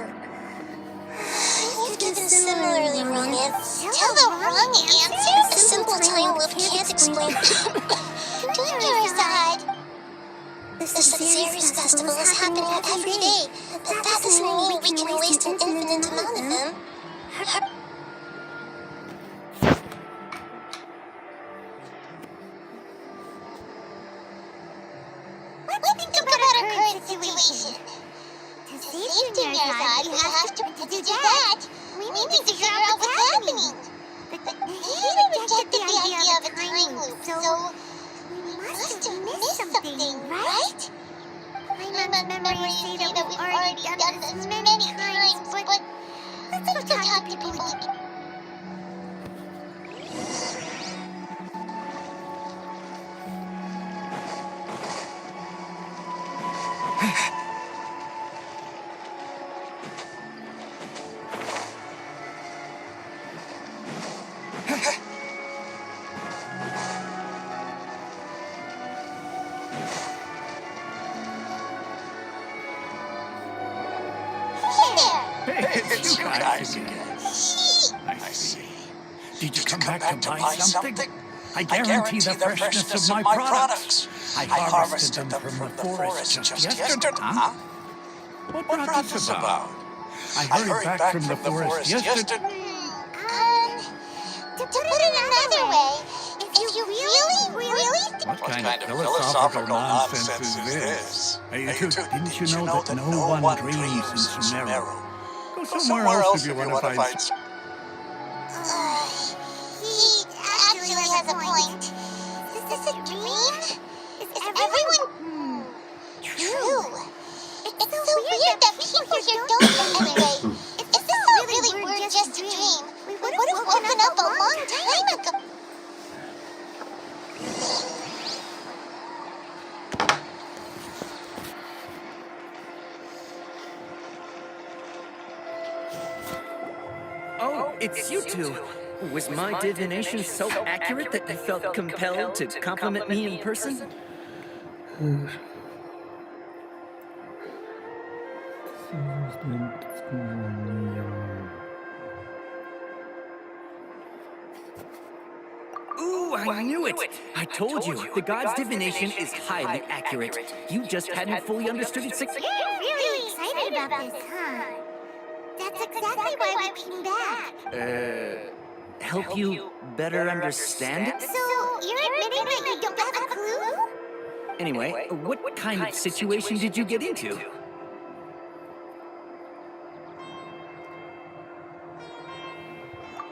I've given similarly wrong answers. Tell the wrong answer? A simple time loop can't explain. Doing your side. The Ceres Festival is happening every day, but that doesn't mean we can waste an infinite amount of them. Let's think about our current situation. To save Junior's side, we have to do that. We need to figure out what's happening. But he rejected the idea of a time loop, so we must have missed something, right? My memories say that we've already done this many times, but let's go talk to people again. It's you guys again. I see. Did you come back to buy something? I guarantee the freshness of my products. I harvested them from the forest just yesterday. Huh? What brought this about? I hurried back from the forest yesterday. To put it another way, if you really... What kind of philosophical nonsense is this? Hey, didn't you know that no one dreams in Sumeru? Go somewhere else if you want to find... He actually has a point. Is this a dream? Is everyone... True. It's so weird that people here don't anyway. If this really were just a dream, we would have woken up a long time ago. Oh, it's you two. Was my divination so accurate that you felt compelled to compliment me in person? Ooh, I knew it! I told you, the god's divination is highly accurate. You just hadn't fully understood its You're really excited about this, huh? That's exactly why we came back. Help you better understand it? So, you're admitting that you don't have a clue? Anyway, what kind of situation did you get into?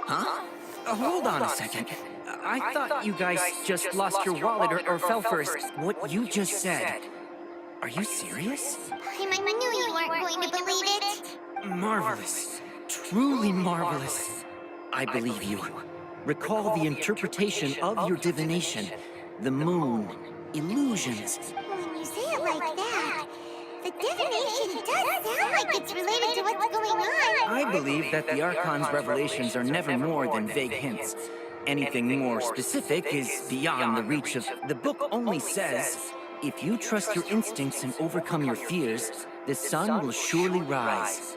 Huh? Hold on a second. I thought you guys just lost your wallet or fell for what you just said. Are you serious? I knew you weren't going to believe it. Marvelous. Truly marvelous. I believe you. Recall the interpretation of your divination. The moon. Illusions. When you say it like that, the divination does sound like it's related to what's going on. I believe that the Archon's revelations are never more than vague hints. Anything more specific is beyond the reach of... The book only says, if you trust your instincts and overcome your fears, the sun will surely rise.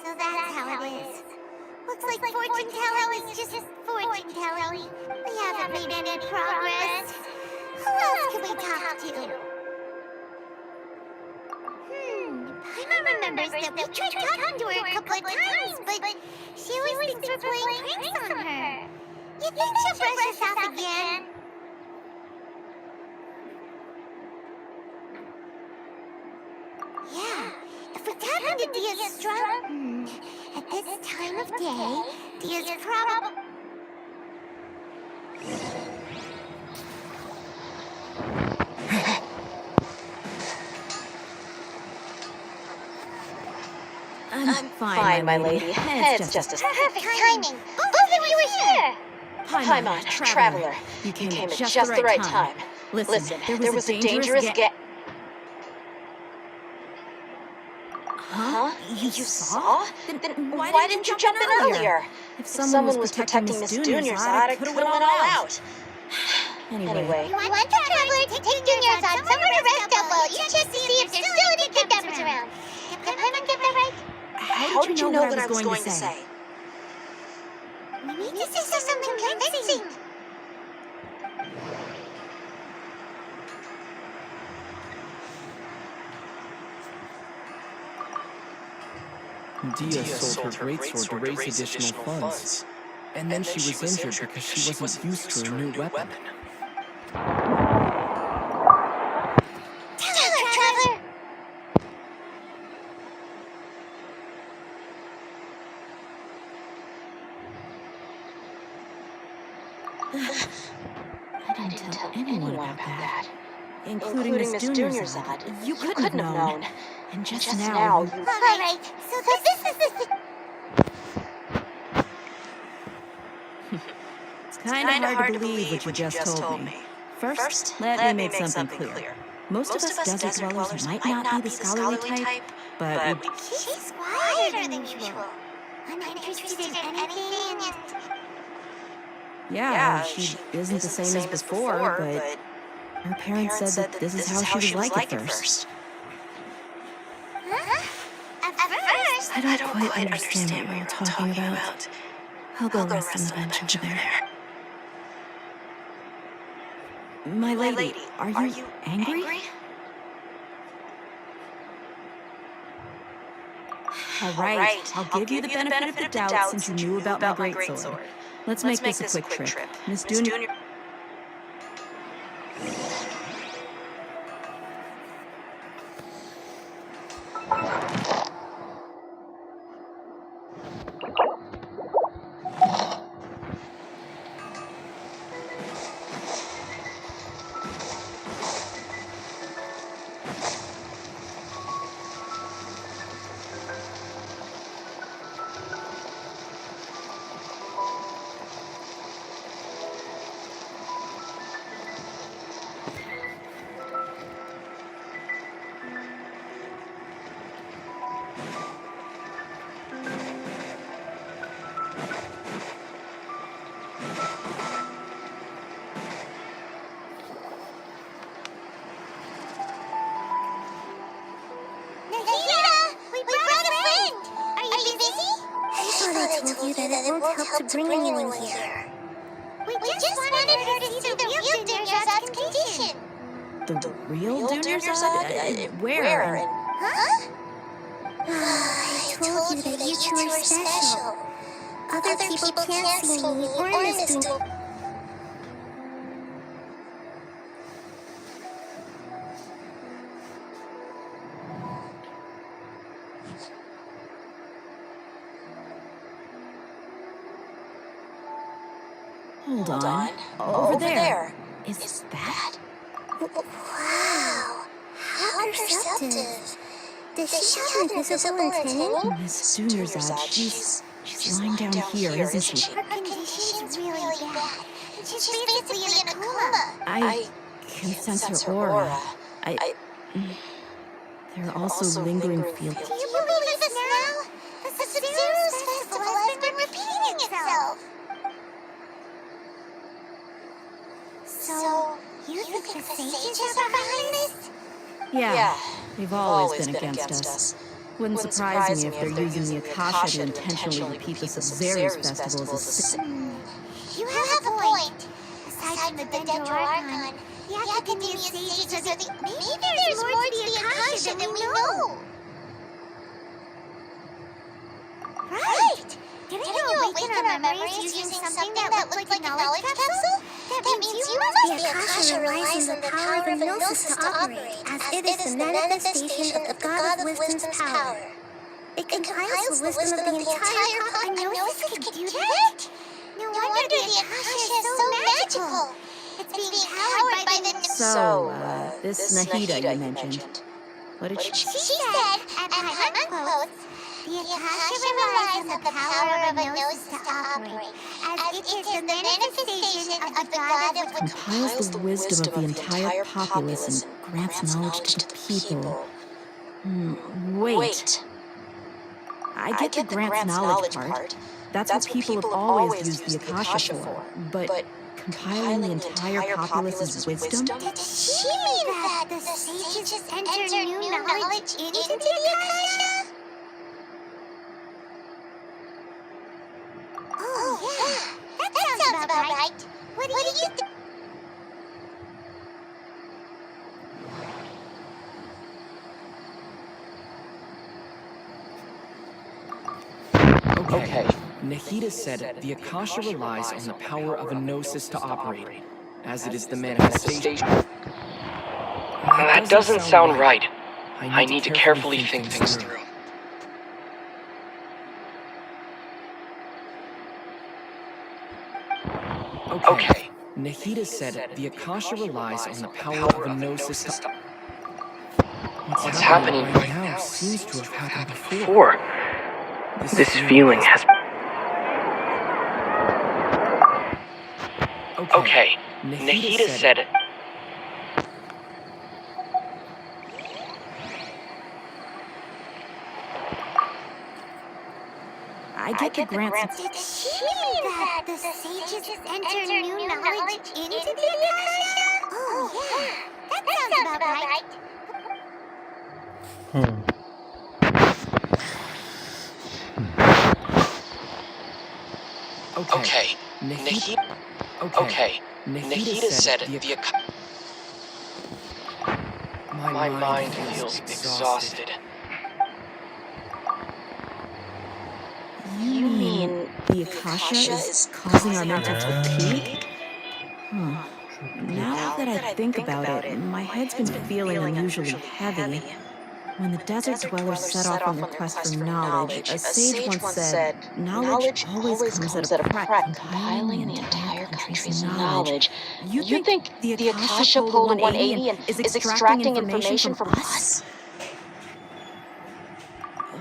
So that's how it is. Looks like fortune telling is just fortune telling. We haven't made any progress. Who else can we talk to? Paimon remembers that we tried talking to her a couple of times, but she always thinks we're playing pranks on her. You think she'll brush us off again? Yeah, if we tap into Dia's strong... At this time of day, Dia's probably... I'm fine, my lady. It's just a... Perfect timing! Both of you are here! Paimon, traveler. You came at just the right time. Listen, there was a dangerous Huh? You saw? Then why didn't you jump in earlier? If someone was protecting Miss Junior's side, I could have went all out. Anyway. You want the traveler to take yours on somewhere to rest up while you check to see if there's still any kidnappers around. Did I get that right? How did you know what I was going to say? We need to say something convincing. Dia sold her greatsword to raise additional funds. And then she was injured because she wasn't used to her new weapon. Tell her, traveler! I didn't tell anyone about that. Including Miss Dunyarzad. You couldn't have known. And just now you... Alright, so this is the... It's kind of hard to believe what you just told me. First, let me make something clear. Most of us desert dwellers might not be the scholarly type, but we... She's quieter than usual. Uninterested in anything. Yeah, she isn't the same as before, but her parents said that this is how she was like at first. Huh? At first? I don't quite understand what you're talking about. I'll go rest on the bench over there. My lady, are you angry? All right, I'll give you the benefit of the doubt since you knew about my greatsword. Let's make this a quick trip. Miss Dunya... To bring anyone here. We just wanted her to see the real Dunyarzad's condition. The real Dunyarzad? Where? Huh? I told you that you two are special. Other people can't see me or Miss Dunya. Hold on. Over there. Is that? Wow. How perceptive. Does she have invisible antennae? Miss Dunyarzad, she's lying down here, isn't she? Her condition's really bad. She's basically in a coma. I can sense her aura. There are also lingering feelings. Do you believe us now? The Sub-Zero's festival has been repeating itself. So, you think the sages are behind this? Yeah, they've always been against us. Wouldn't surprise me if they're using the Akasha to intentionally repeat the Sub-Zero's festival as a... You have a point. Aside from the Dendro Archon, the Academia sages are the... Maybe there's more to the Akasha than we know. Right! Didn't you awaken our memories using something that looked like a knowledge capsule? That means you must be Akasha relies on the power of Gnosis to operate, as it is the manifestation of the God of Wisdom's power. It compiles the wisdom of the entire pot, and Gnosis can do that? No wonder the Akasha is so magical. It's being powered by the... So, this Nahida you mentioned. What did she... She said, and I'm unquote, the Akasha relies on the power of Gnosis to operate, as it is the manifestation of the God of Wisdom. Compiles the wisdom of the entire populace and grants knowledge to the people. Wait. I get the grants knowledge part. That's what people have always used the Akasha for. But compiling the entire populace's wisdom? Did she mean that the sages enter new knowledge into the Akasha? Oh, yeah. That sounds about right. What do you think? Okay. Nahida said the Akasha relies on the power of a gnosis to operate, as it is the manifestation. That doesn't sound right. I need to carefully think things through. Okay. Nahida said the Akasha relies on the power of a gnosis to... What's happening right now seems to have happened before. This feeling has... Okay, Nahida said... I get the grants. Did she mean that the sages enter new knowledge into the Akasha? Oh, yeah. That sounds about right. Okay, Nahida said the My mind feels exhausted. You mean the Akasha is causing our mental fatigue? Now that I think about it, my head's been feeling unusually heavy. When the desert dwellers set off on their quest for knowledge, a sage once said, knowledge always comes at a price. Compiling the entire country's knowledge. You think the Akasha pulled a 180 and is extracting information from us?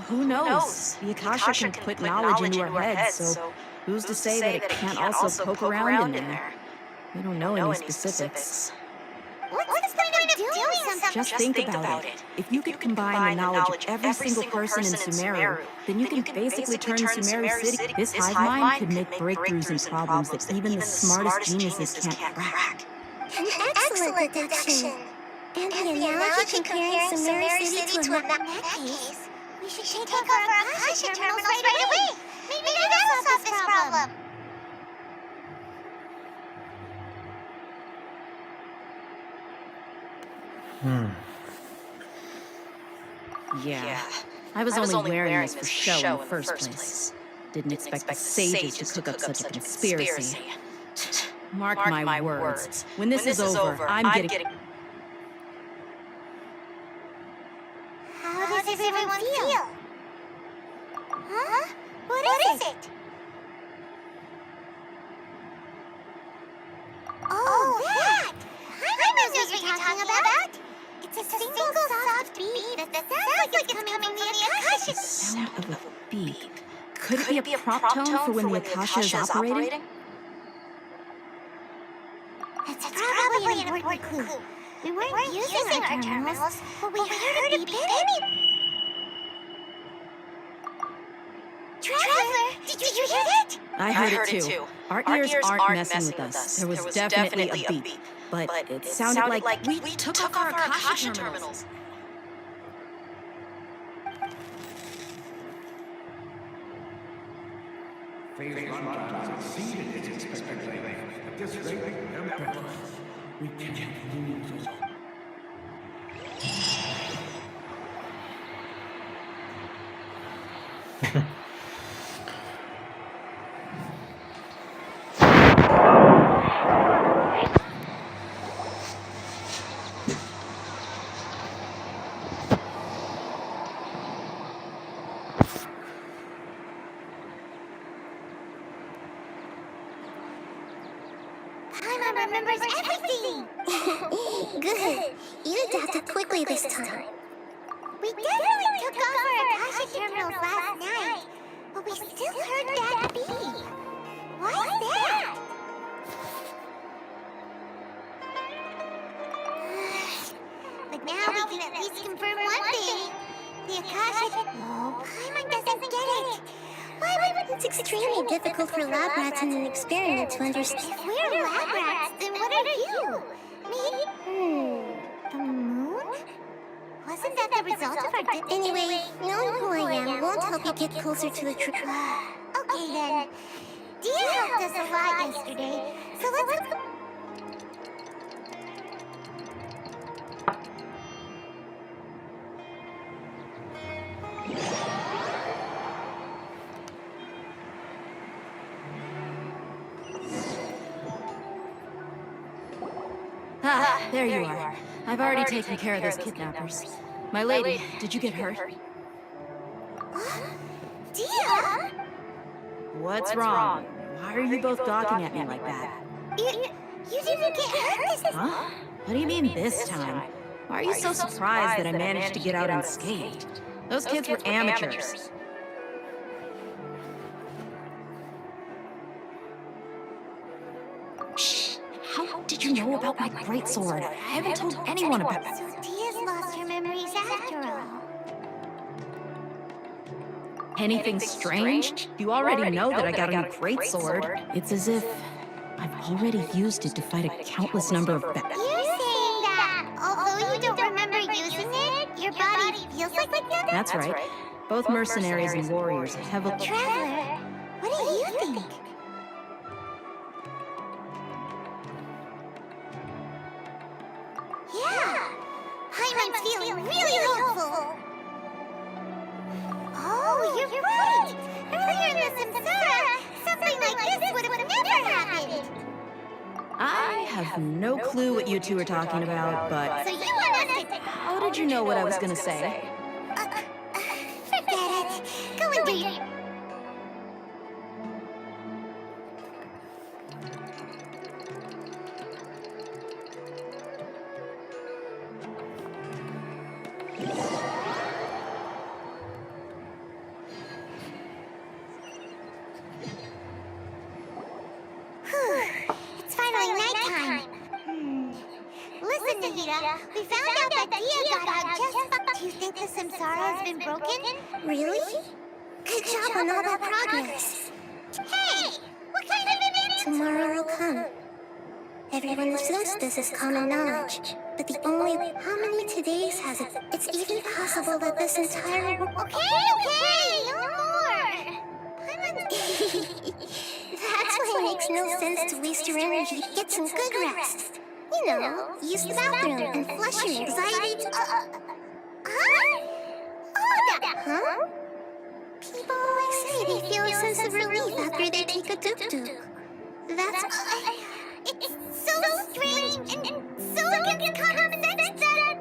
Who knows? The Akasha can put knowledge into our heads, so who's to say that it can't also poke around in there? We don't know any specifics. What's the point of doing something? Just think about it. If you could combine the knowledge of every single person in Sumeru, then you can basically turn Sumeru City. This hive mind could make breakthroughs in problems that even the smartest geniuses can't crack. An excellent deduction. And the analogy comparing Sumeru City to a map. In that case, we should take over Akasha terminals right away. Maybe that'll solve this problem. Yeah. I was only wearing this for show in the first place. Didn't expect the sages to cook up such a conspiracy. Mark my words. When this is over, I'm getting... How does everyone feel? Huh? What is it? Oh, that! I know what you're talking about. It's a single soft beat that sounds like it's coming from the Akasha. Sound of a beat. Could it be a prompt tone for when the Akasha is operating? That's probably an important clue. We weren't using our terminals, but we heard a beep anyway. Traveler, did you hear that? I heard it too. Our ears aren't messing with us. There was definitely a beep. But it sounded like we took off our Akasha terminals. Phase 1 has exceeded its expected length. At this rate, they're better. We can't lose. Paimon remembers everything! Good. You adapted quickly this time. We definitely took off our Akasha terminals last night, but we still heard that beep. Why is that? But now we can at least confirm one thing. The Akasha... Oh, Paimon doesn't get it. Why It's extremely difficult for lab rats in an experiment to understand. If we're lab rats, then what are you? Me? The moon? Wasn't that the result of our Anyway, knowing who I am won't help you get closer to the truth. Okay then. Dia helped us a lot yesterday, so let's go. Ah, there you are. I've already taken care of those kidnappers. My lady, did you get hurt? Dia? What's wrong? Why are you both gawking at me like that? You didn't get hurt this time. Huh? What do you mean this time? Why are you so surprised that I managed to get out unscathed? Those kids were amateurs. Shh! How did you know about my greatsword? I haven't told anyone about it. So Dia's lost her memories after all. Anything strange? You already know that I got a new greatsword. It's as if I've already used it to fight a countless number of battles. You're saying that, although you don't remember using it, your body feels like that? That's right. Both mercenaries and warriors have a... Traveler, what do you think? Yeah, Hyman's feeling really hopeful. Oh, you're right. Earlier in the Samsara, something like this would have never happened. I have no clue what you two are talking about, but... So you want us to... How did you know what I was gonna say? Forget it. Go and do your... It's finally nighttime. Listen, Nahida, we found out that Dia got out just... Do you think the Samsara has been broken? Really? Good job on all that progress. Hey! What kind of advantage? Tomorrow will come. Everyone assumes this is common knowledge, but the only how many todays has it? It's even possible that this entire Okay, no more! That's why it makes no sense to waste your energy to get some good rest. You know, use the bathroom and flush your anxiety. Huh? People always say they feel a sense of relief after they take a doo-doo. That's It's so strange and so against common sense that...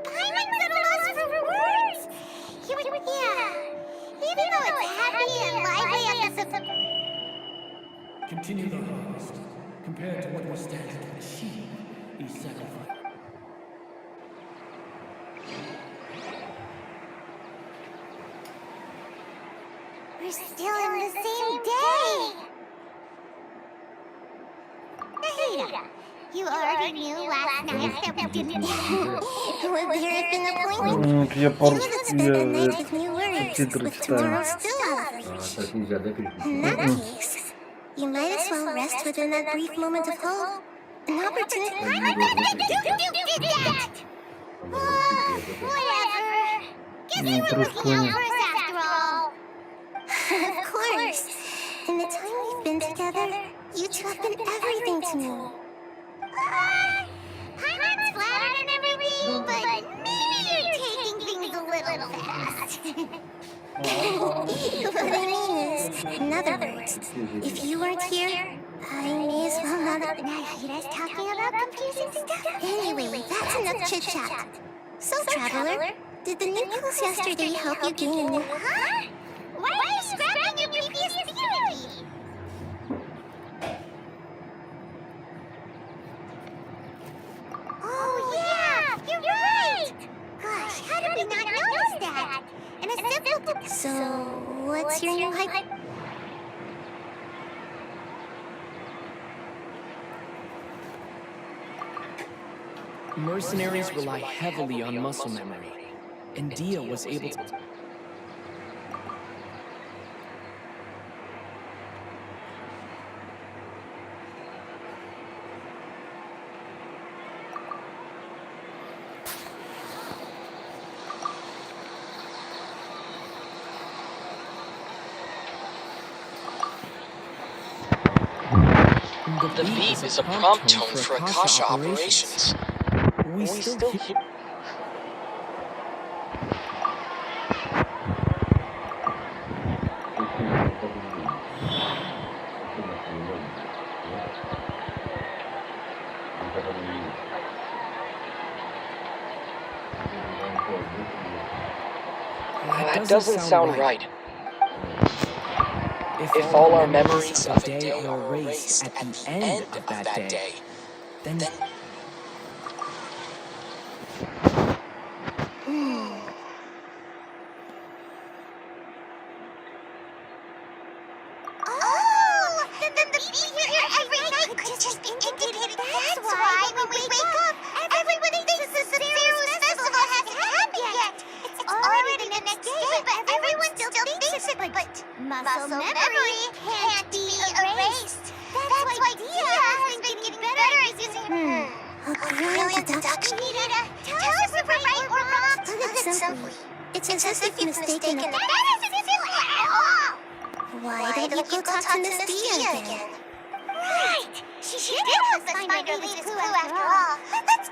Hyman's at a loss for words! Yeah, even though it's happy and lively at the... Continue the harvest. Compared to what was stands to achieve these sacrifices. We're still in the same day! Nahida, you already knew last night that we didn't... Would there have been a point? Вот я You would have spent the night with new worries, титры with читаю. tomorrow still out of reach. Так нельзя, да, In переключить? that case, you might as well rest within that brief moment of hope. An opportunity. Did that! Whatever. Guess you were looking out for us after all. Of course. In the time we've been together, you two have been everything to me. Hyman's flattered and everything, but maybe you're taking things a little fast. What I mean is, in other words, if you weren't here, I may as well not have... Nahida's talking about confusing stuff. Anyway, that's enough chit-chat. So, Traveler, did the new clues yesterday help you gain a new... Huh? Why are you scrapping your previous theory? Oh yeah, you're right! Gosh, how did we not notice that? And a simple... So, what's your new hype? Mercenaries rely heavily on muscle memory, and Dia was able to... The beep is a prompt tone for Akasha operations. We still hear... That doesn't sound right. If all our memories of a day are erased at the end of that day, then... Then the beep we hear every night could just be indicating that's why when we wake up, everyone thinks the Zero's festival hasn't happened yet. It's already the next day, but everyone still thinks it, but muscle memory can't be erased. That's why Dia has been getting better at using her... Brilliant deduction, Nita. Tell us if we're right or wrong. Put it simply. It's as if you've mistaken the... That isn't silly at all! Why don't you go talk to Miss Dia again? Right! She did help us find our latest clue after all. Let's...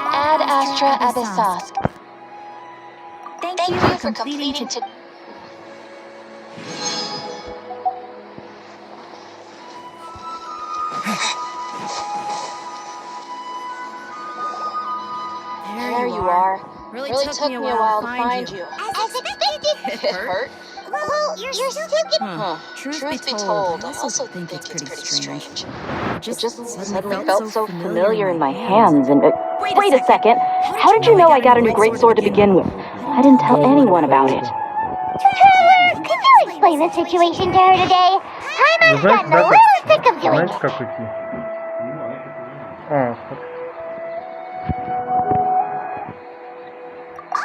Ad Astra Abyssos. Thank you for completing to... There you are. Really took me a while to find you. As expected. It hurt? Well, you're still getting... Truth be told, I also think it's pretty strange. It just suddenly felt so familiar in my hands and... Wait a second. How did you know I got a new greatsword to begin with? I didn't tell anyone about it. Trevor, could you explain the situation to her today? Timer's gotten a little sick of doing Знаете, it. как идти?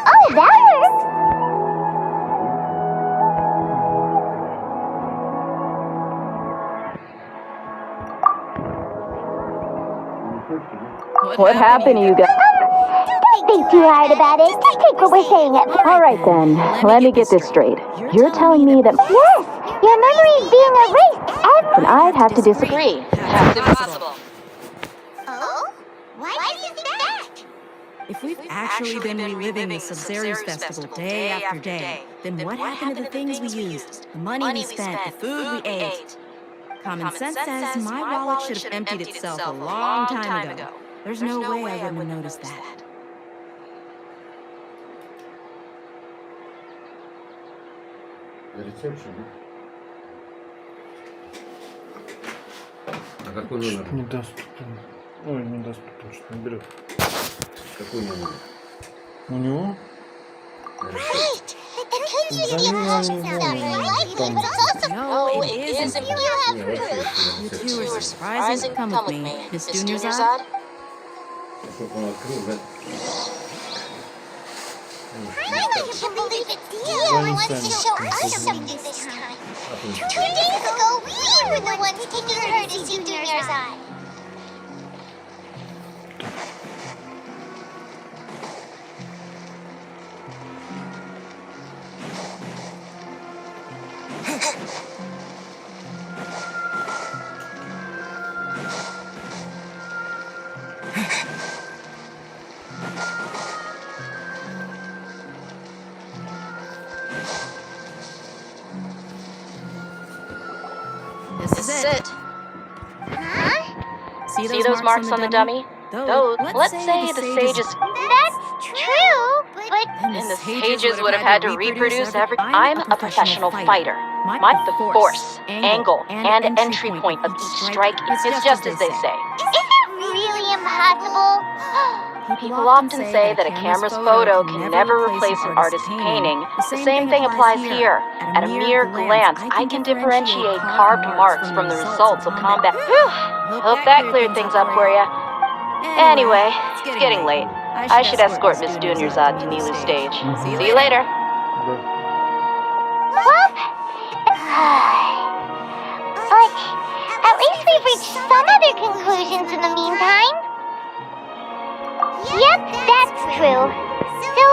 Oh, that works. What happened to you guys? Don't think too hard about it. Just take what we're saying at first. All right then, let me get this straight. You're telling me that... Yes, your memory is being erased. And I'd have to disagree. That's impossible. Oh? Why do you think that? If we've actually been reliving the Sub-Zero's festival day after day, then what happened to the things we used, the money we spent, the food we ate? Common sense says my wallet should have emptied itself a long time ago. There's no way I wouldn't have noticed that. Ресепшн. А какой номер? Недоступен. Ой, недоступен, что не берет. Какой номер? У него? Right. It could be the Akashic sound, right? But it's also... Oh, it isn't. You have Yeah, proof. let's see. You two are surprising. Come with me, Miss Dunyarzad. Сколько он открыл, да? I can't believe it. Dia wants to show us something this time. 2 days ago, we were the ones taking her to see Dunyarzad. This is it. See those marks on the dummy? Though, Let's say the sage is... That's true. it, and the sages would have had to reproduce every... I'm a professional fighter. The force, angle, and entry point of each strike is just as they say. Is it really impossible? People often say that a camera's photo can never replace an artist's painting. The same thing applies here. At a mere glance, I can differentiate carved marks from the results of combat. Whew! Hope that cleared things up for you. Anyway, it's getting late. I should escort Miss Dunyarzad to Nilu's stage. See you later. Whoop! But at least we've reached some other conclusions in the meantime. Yep, that's true. So,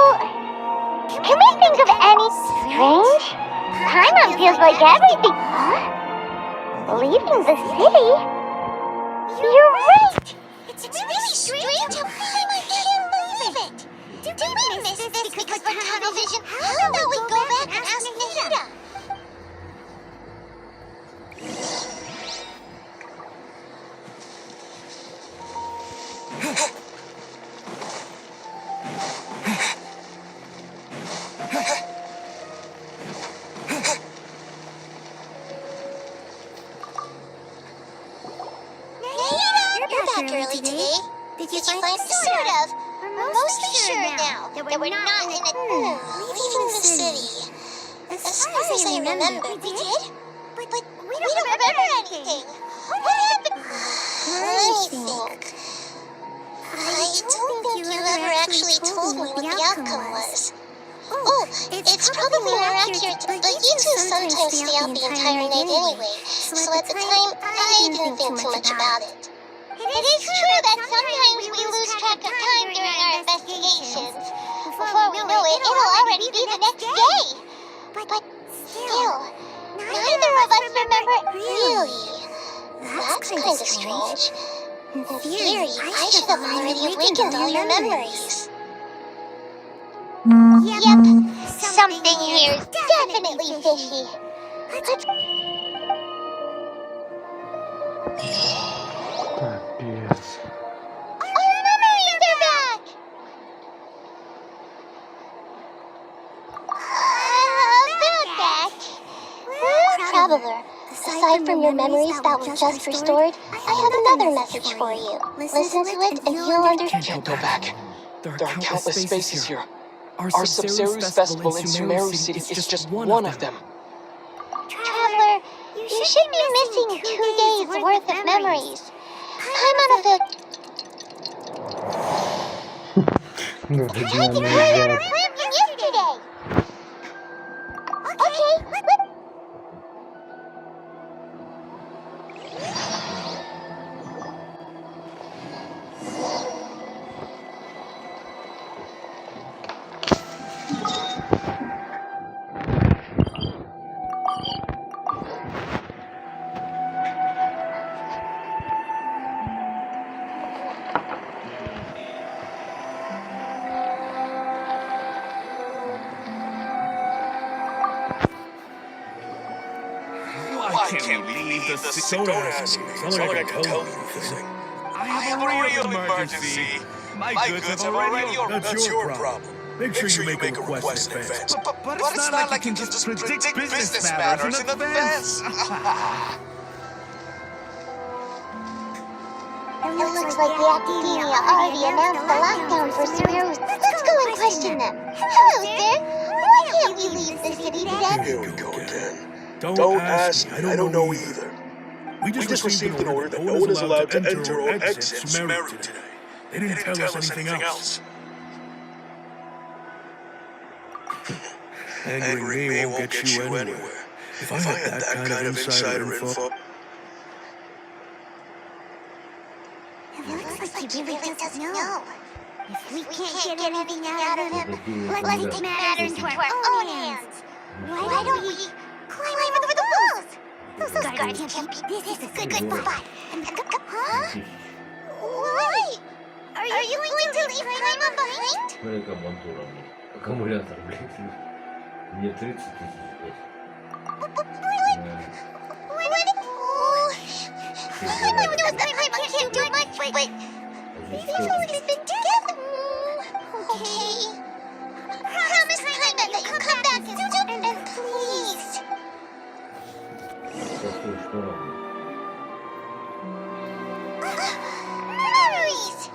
can we think of any strange? Paimon feels like everything. Huh? Leaving the city? You're right! It's really strange how Paimon can't believe it! Did we miss this because of our tunnel vision? How about we go back and ask Nita? You're back early today. Did you find sort of? We're mostly sure now that we're not in a leaving the city. As far as I remember, we did? But we don't remember anything. What happened? Let me think. I don't think you ever actually told me what the outcome was. Oh, it's probably more accurate, but you two sometimes stay out the entire night anyway, so at the time, I didn't think too much about it. It is true that sometimes we lose track of time during our investigations. Before we know it, it'll already be the next day. But still, neither of us remember really. That's kind of strange. In theory, I should have already awakened all your memories. Yep, something here is definitely fishy. Let's... Капец. Our memories are back! About that... Well, Traveler, aside from your memories that were just restored, I have another message for you. Listen to it and you'll understand. Can't go back. There are countless spaces here. Our Sub-Zero's festival in Sumeru City is just one of them. Traveler, you should be missing 2 days worth of memories. Paimon of the... Ну, I can carry out our plan from yesterday. Okay, Why can't we leave the city? Don't ask me. It's not like I can tell you anything. I have a real emergency. My goods have already arrived. That's your problem. Make sure you make a request in advance. But it's not like you can just predict business matters in advance. it looks like the Academia already announced the lockdown for Sumeru. Let's go and question them. Hello, sir. Why can't we leave the city today? Here we go again. Don't ask me. I don't know either. We just received an order that no one is allowed to enter or exit Sumeru today. They didn't tell us anything else. Angry me won't get you anywhere. If I had that kind of insider info... It looks like he really doesn't know. If we can't get anything out of him, let's take matters into our own hands. Why don't we climb over the walls? Those guards can't be... This is a good spot. Huh? Why? Are you going to leave Paimon behind? Смотри-ка, монтуром. Аккумулятор, блин. Мне 30 тысяч здесь. Paimon knows that Paimon can't do much. Wait. We've always been together. Okay. Memories!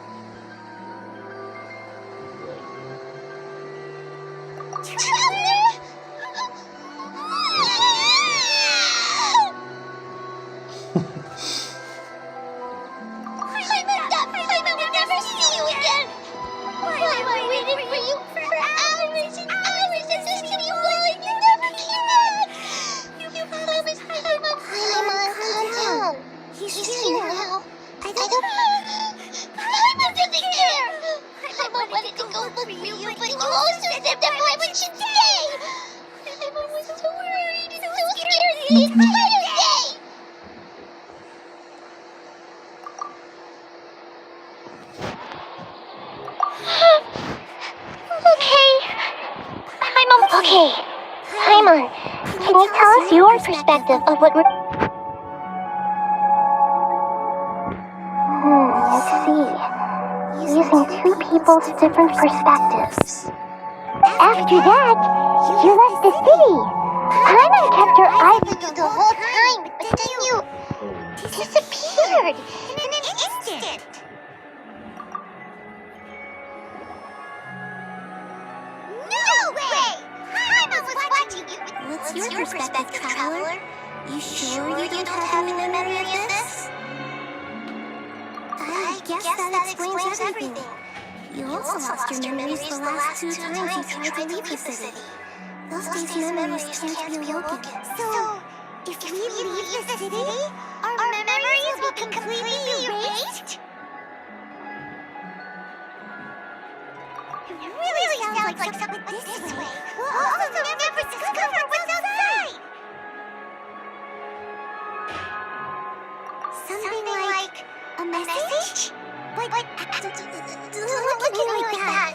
Traveler! I will never see you again! Why I waited for you for hours and hours just to see you all and you never came back! You promised Paimon. Calm down. He's here now. I doesn't care! Paimon wanted to go look for you, but you also said that Paimon should stay! Paimon was so worried and so scared the entire day! Okay. Paimon, can you tell us your perspective of what we're... Let's see. Using two people's different perspectives. After that, you left the city. Paimon kept her eyes on you the whole time, but then you disappeared in an instant. No way! Paimon was watching you. What's your perspective, Traveler? You sure you don't have any memory of this? I guess that explains everything. You also lost your memories the last two times you tried to leave the city. Those days' memories can't be awoken. So, if we leave the city, our memories will completely be erased? It really sounds like something this way. We'll also never discover what's outside! Something like a message? But don't look at me like that.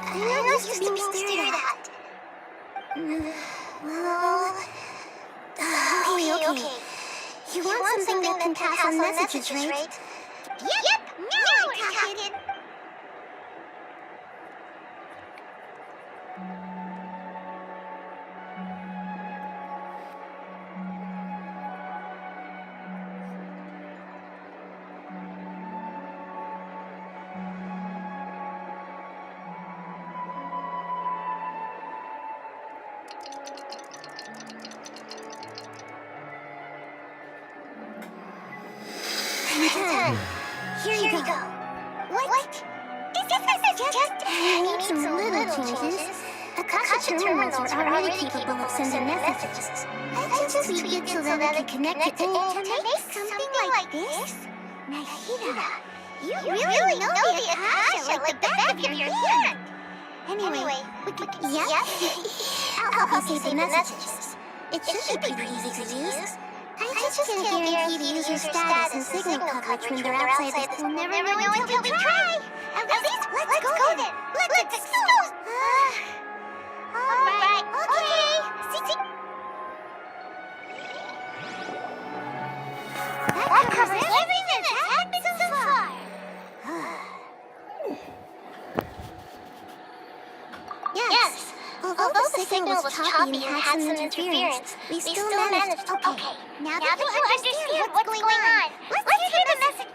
I'm not used to being stared at. Well... Okay. You want something that can pass on messages, right? Yep! Now we're talking! Here you go. What? Is this message just... Need some little changes. Akasha terminals are already capable of sending messages. I just tweak it so that we can connect it to make something like this? Nahida, you really know the Akasha like the back of your hand. Anyway, yep. I'll help you save the messages. It should be pretty easy to use. I just can't guarantee the user's status and signal coverage when they're outside the school. We'll never know until we try. At least, let's go then. Let's go. Alright, okay. See? That covers everything that's happened so far. Yes. Although the signal was choppy and had some interference, we still managed. Okay, now that you understand what's going on, let's hear the message.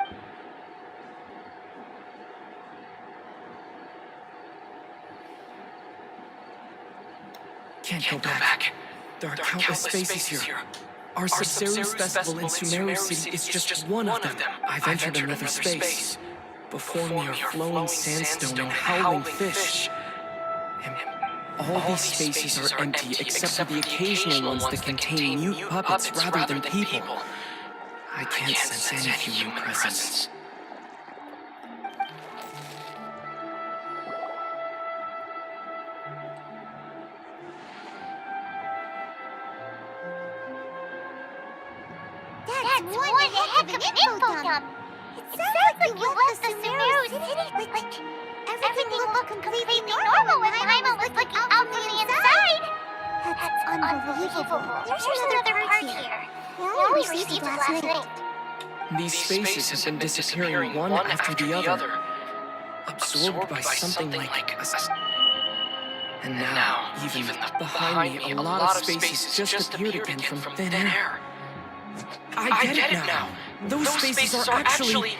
Can't go back. There are countless spaces here. Our Sabzeruz festival in Sumeru City is just one of them. I've entered another space. Before me are flowing sandstone and howling fish. And all these spaces are empty except for the occasional ones that contain mute puppets rather than people. I can't sense any human presence. That's one heck of an info dump. It sounds like you left the Sumeru City like everything looked completely normal when Paimon was looking out from the inside. That's unbelievable. There's another part here. We only received it last night. These spaces have been disappearing one after the other, absorbed by something like a... And now, even behind me, a lot of spaces just appeared again from thin air. I get it now. Those spaces are actually...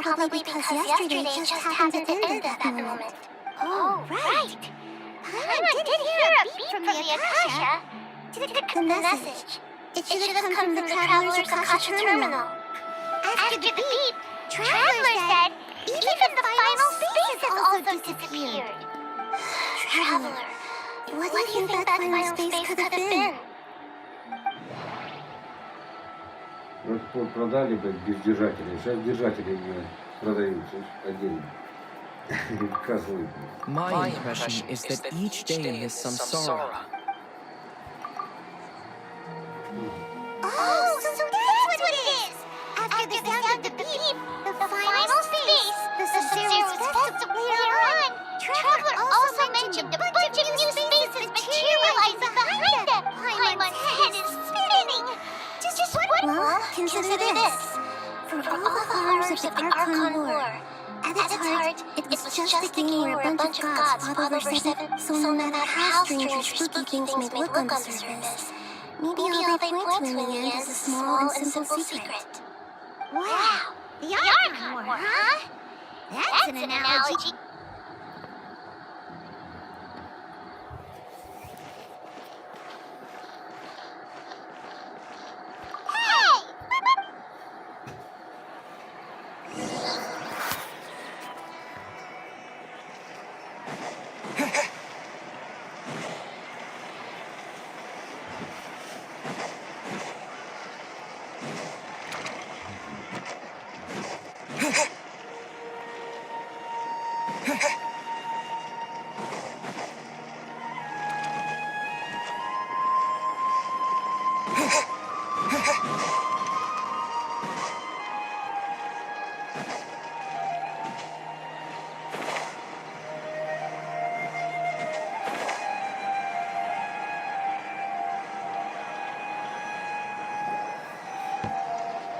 Probably because yesterday just happened to end at that moment. Oh, right. Paimon did hear a beep from the Akasha. The message. It should have come from the Traveler's Akasha terminal. After the beep, Traveler said even the final space has also disappeared. Traveler, what do you think that final space could have been? Продали, блядь, без держателей. Сейчас держатели продаются отдельно. Козлы. My impression is that each day in this samsara. Oh, so that's what it is! After the sound of the beep, the final space, the Sabzeruz festival later on, Traveler also mentioned a bunch of new spaces materializing behind them. Paimon's head is spinning. Just what? Well, consider this. For all the horrors of the Archon War, at its heart, it was just a game where a bunch of gods fought over seven, so no matter how strange or spooky things may look on the surface, maybe all they point to in the end is a small and simple secret. Wow! The Archon War, huh? That's an analogy.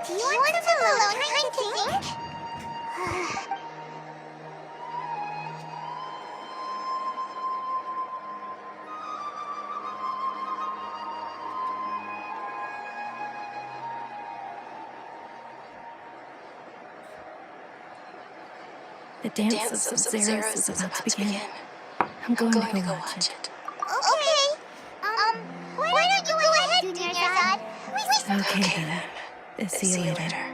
Do you want some alone time to think? The dance of Sabzeruz is about to begin. I'm going to go watch it. Okay. Why don't you go ahead, Dunyazad? Okay then. See you later.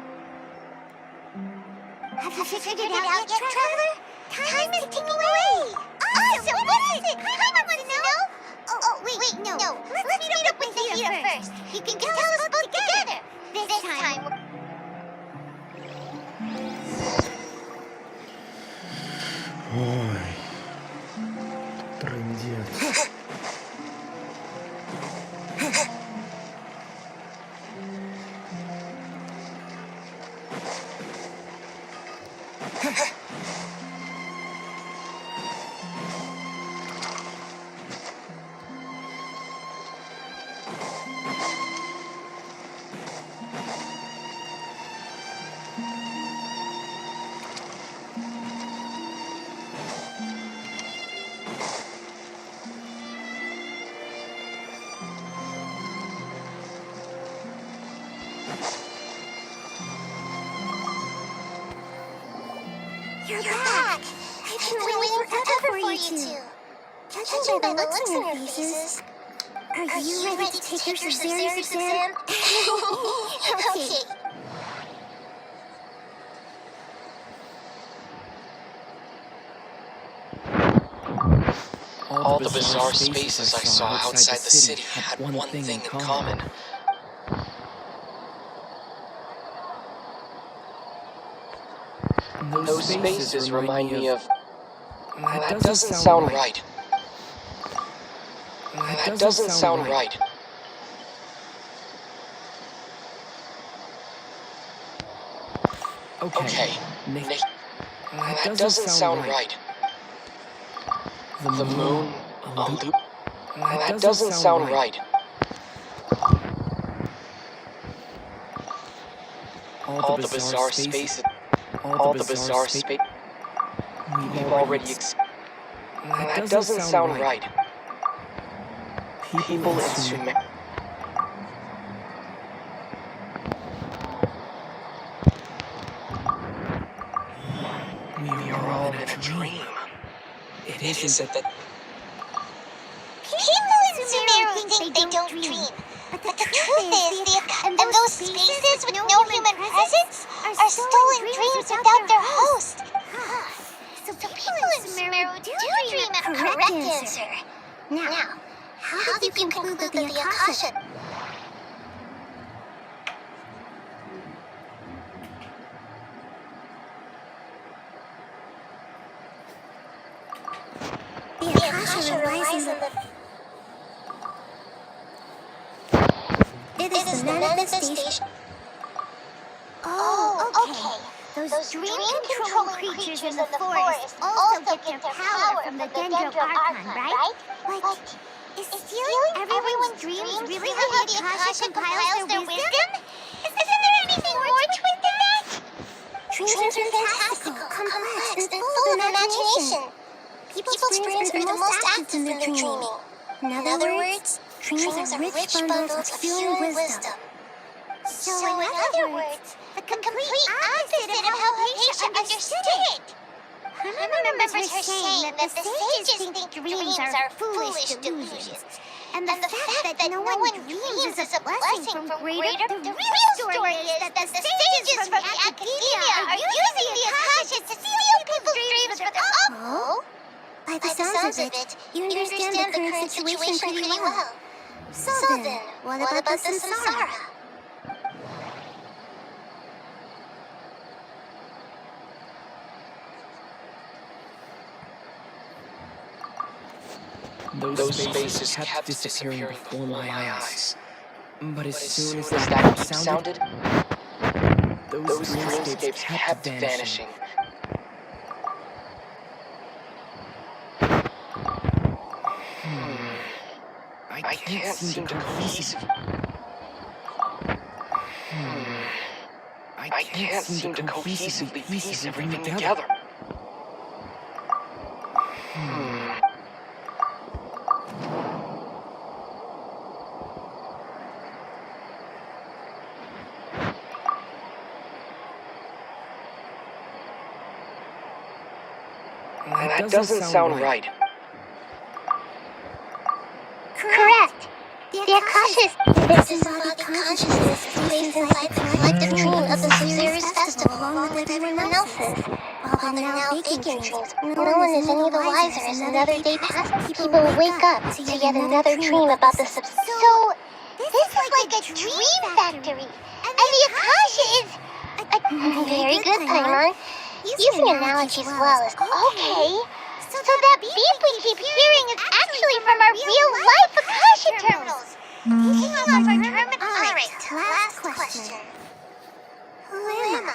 Have you figured it out yet, Traveler? Time is ticking away. Awesome! What is it? Paimon wants to know. Oh, wait, no. Let's meet up with Zahira first. You can tell us both together. This time. Ой, трындец. You're back! I've been waiting forever for you two. Judging by the looks on your faces, are you ready to take your Sabzeruz exam? Okay. All the bizarre spaces I saw outside the city had one thing in common. Those spaces remind me of... That doesn't sound right. That doesn't sound right. Okay, Nick. That doesn't sound right. The moon, a loop. That doesn't sound right. All the bizarre spaces. All the bizarre space. We've already That doesn't sound right. People in Sumer... We are all in a dream. It isn't that... People in Sumeru think they don't dream. But the truth is, and those spaces with no human presence are stolen dreams without their host. So people in Sumeru do dream a correct answer. Now, how do you conclude that the Akasha... The Akasha relies on the... It is the manifestation... Oh, okay. Those dream-controlling creatures in the forest also get their power from the Dendro Archon, right? But is stealing everyone's dreams really how the Akasha compiles their wisdom? Isn't there anything more to it than that? Dreams are fantastical, complex, and full of imagination. People's brains are the most active in their dreaming. In other words, dreams are rich bundles of feeling wisdom. So in other words, the complete opposite of how the patient understood it. I remember her saying that the sages think dreams are foolish delusions. And the fact that no one dreams is a blessing from greater... The real story is that the sages from the academia are using the Akasha to steal people's dreams for their own... Oh? By the sounds of it, you understand the current situation pretty well. So then, what about the samsara? Those spaces kept disappearing before my eyes. But as soon as that beep sounded, those dreamscapes kept vanishing. I can't seem to cohesively... I can't seem to cohesively piece everything together. That doesn't sound right. Correct. The Akasha is embodied consciousness placed inside the collective dream of the Sub-Zeri's festival along with everyone else's. While they're now vacant dreams, no one is any the wiser as another day passes. People wake up to yet another dream about the Sub... So, this is like a dream factory. And the Akasha is... Very good, Paimon. Using analogies well is okay. So that beep we keep hearing is actually from our real-life Akasha terminals. Taking off our terminal... Alright, last question. Who am I?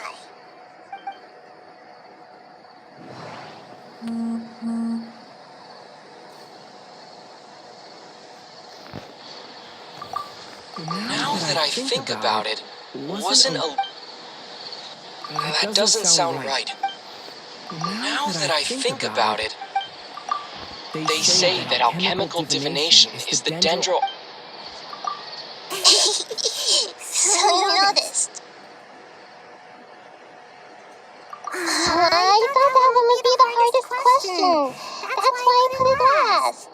Now that I think about it, wasn't a... That doesn't sound right. Now that I think about it, they say that alchemical divination is the dendro... So you noticed. I thought that one would be the hardest question. That's why I put it last.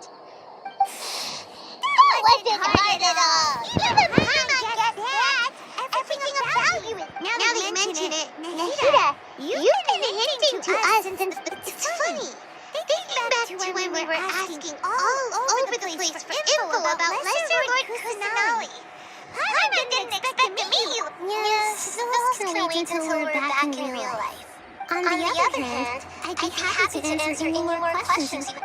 It wasn't hard at all. Even Mama gets that. Everything about you is... Now that you mention it, Nahida, you've been hinting to us since... It's funny. Thinking back to when we were asking all over the place for info about Lesser Lord Kusanali. Paimon didn't expect to meet you. Yes, those can wait until we're back in real life. On the other hand, I'd be happy to answer any more questions you...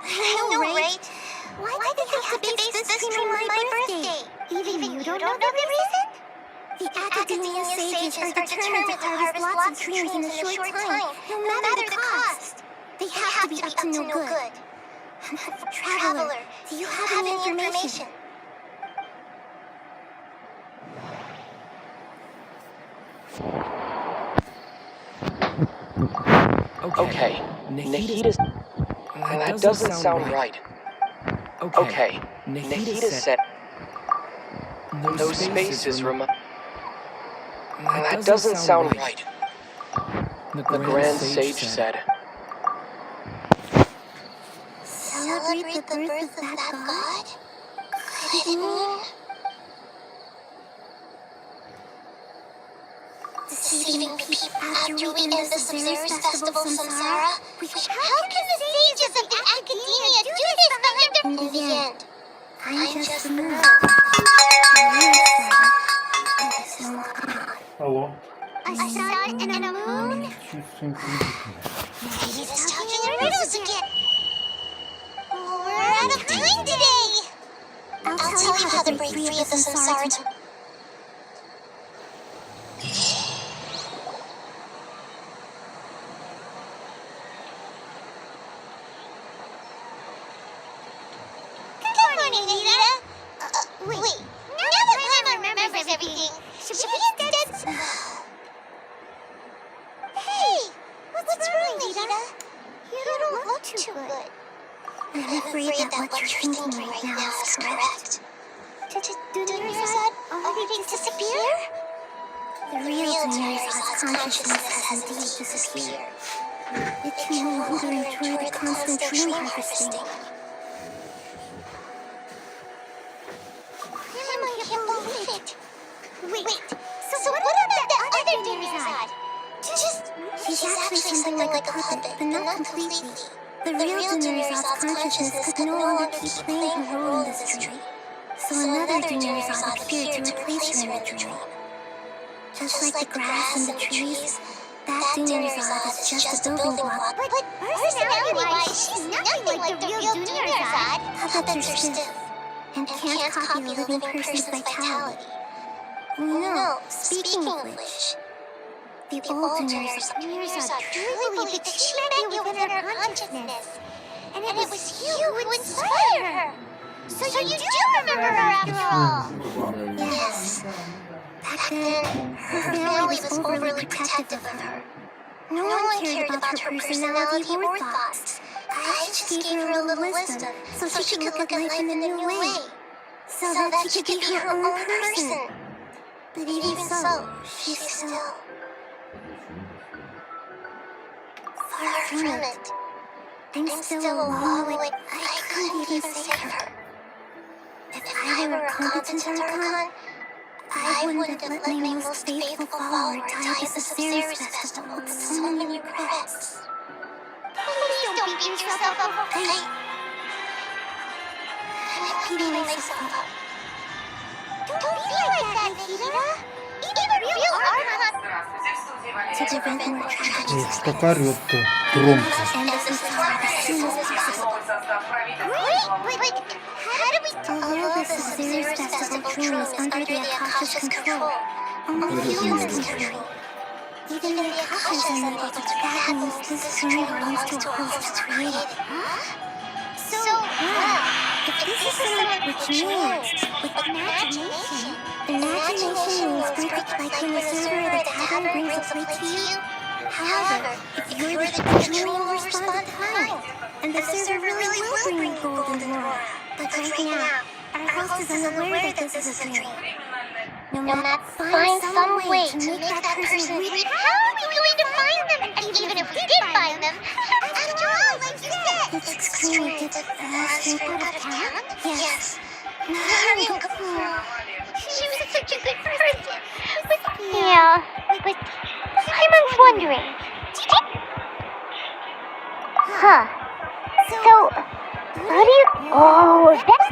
I know, right? Why did they have to base this dream on my birthday? Even you don't know the reason? The Academia sages are determined to harvest lots of dreams in a short time, no matter the cost. They have to be up to no good. Traveler, do you have any information? Okay, Nahida... That doesn't sound right. Okay, Nahida said... Those spaces remind... That doesn't sound right. The Grand Sage said... Celebrate the birth of that god? Could it mean... deceiving people after we end the Sabzeruz Festival Samsara? How can the sages of the academia do this behind their... In the end, I'm just a moon. Алло. A sun and a moon? He's just talking in riddles again. We're out of time today. I'll tell you how to break free of the Samsara to... Good morning, Nita. Wait. Now that Paimon remembers everything, should we instead... Hey! What's wrong, Nita? You don't look too good. I'm afraid that what you're thinking right now is correct. Did Dunyazad already disappear? The real Dunyazad's consciousness has indeed disappeared. It can no longer enjoy the constant dream harvesting. I can't believe it. Wait, so what about the other Dunyazad? She's actually something like a puppet, but not completely. The real Dunyazad's consciousness could no longer keep playing her role in this dream. So another Dunyazad appeared to replace her in the dream. Just like the grass and the trees, that Dunyazad is just a building block. But personality-wise, she's nothing like the real Dunyazad. Puppets are stiff and can't copy a living person's vitality. No, speaking English. The old Dunyazad truly believed that she met you within her consciousness. And it was you who inspired her. So you do remember her after all. Yes. Back then, her family was overly protective of her. No one cared about her personality or thoughts. I just gave her a little wisdom so she could look at life in a new way. So that she could be her own person. But even so, she's still... far from it. I'm still a wallow. I couldn't even save her. If I were a competent Archon, I wouldn't have let my most faithful follower die at the Sabzeruz Festival with so many regrets. Please don't beat yourself up, okay? I'm beating myself up. Don't be like that, Nikita. Even real Archon... To prevent more tragedies. Что орёт-то громко? Wait, how do we... Although the Sabzeruz Festival dream is under the Akasha's control, only humans can control. Even the Akasha's unable to... That means this dream belongs to a host created. So, if this is somewhat which means, with imagination means perfect like when the server of the tavern brings a plate to you. However, if you're the dream will respond to time, and the server really will bring you gold and more. But right now, our host is unaware that this is a dream. No matter, find some way to make that person really... How are we going to find them? And even if we did find them, after all, like you said... It's extremely difficult to count? Yes. She was such a good person. Yeah, but Paimon's wondering. Huh. So, what do you... Oh, that's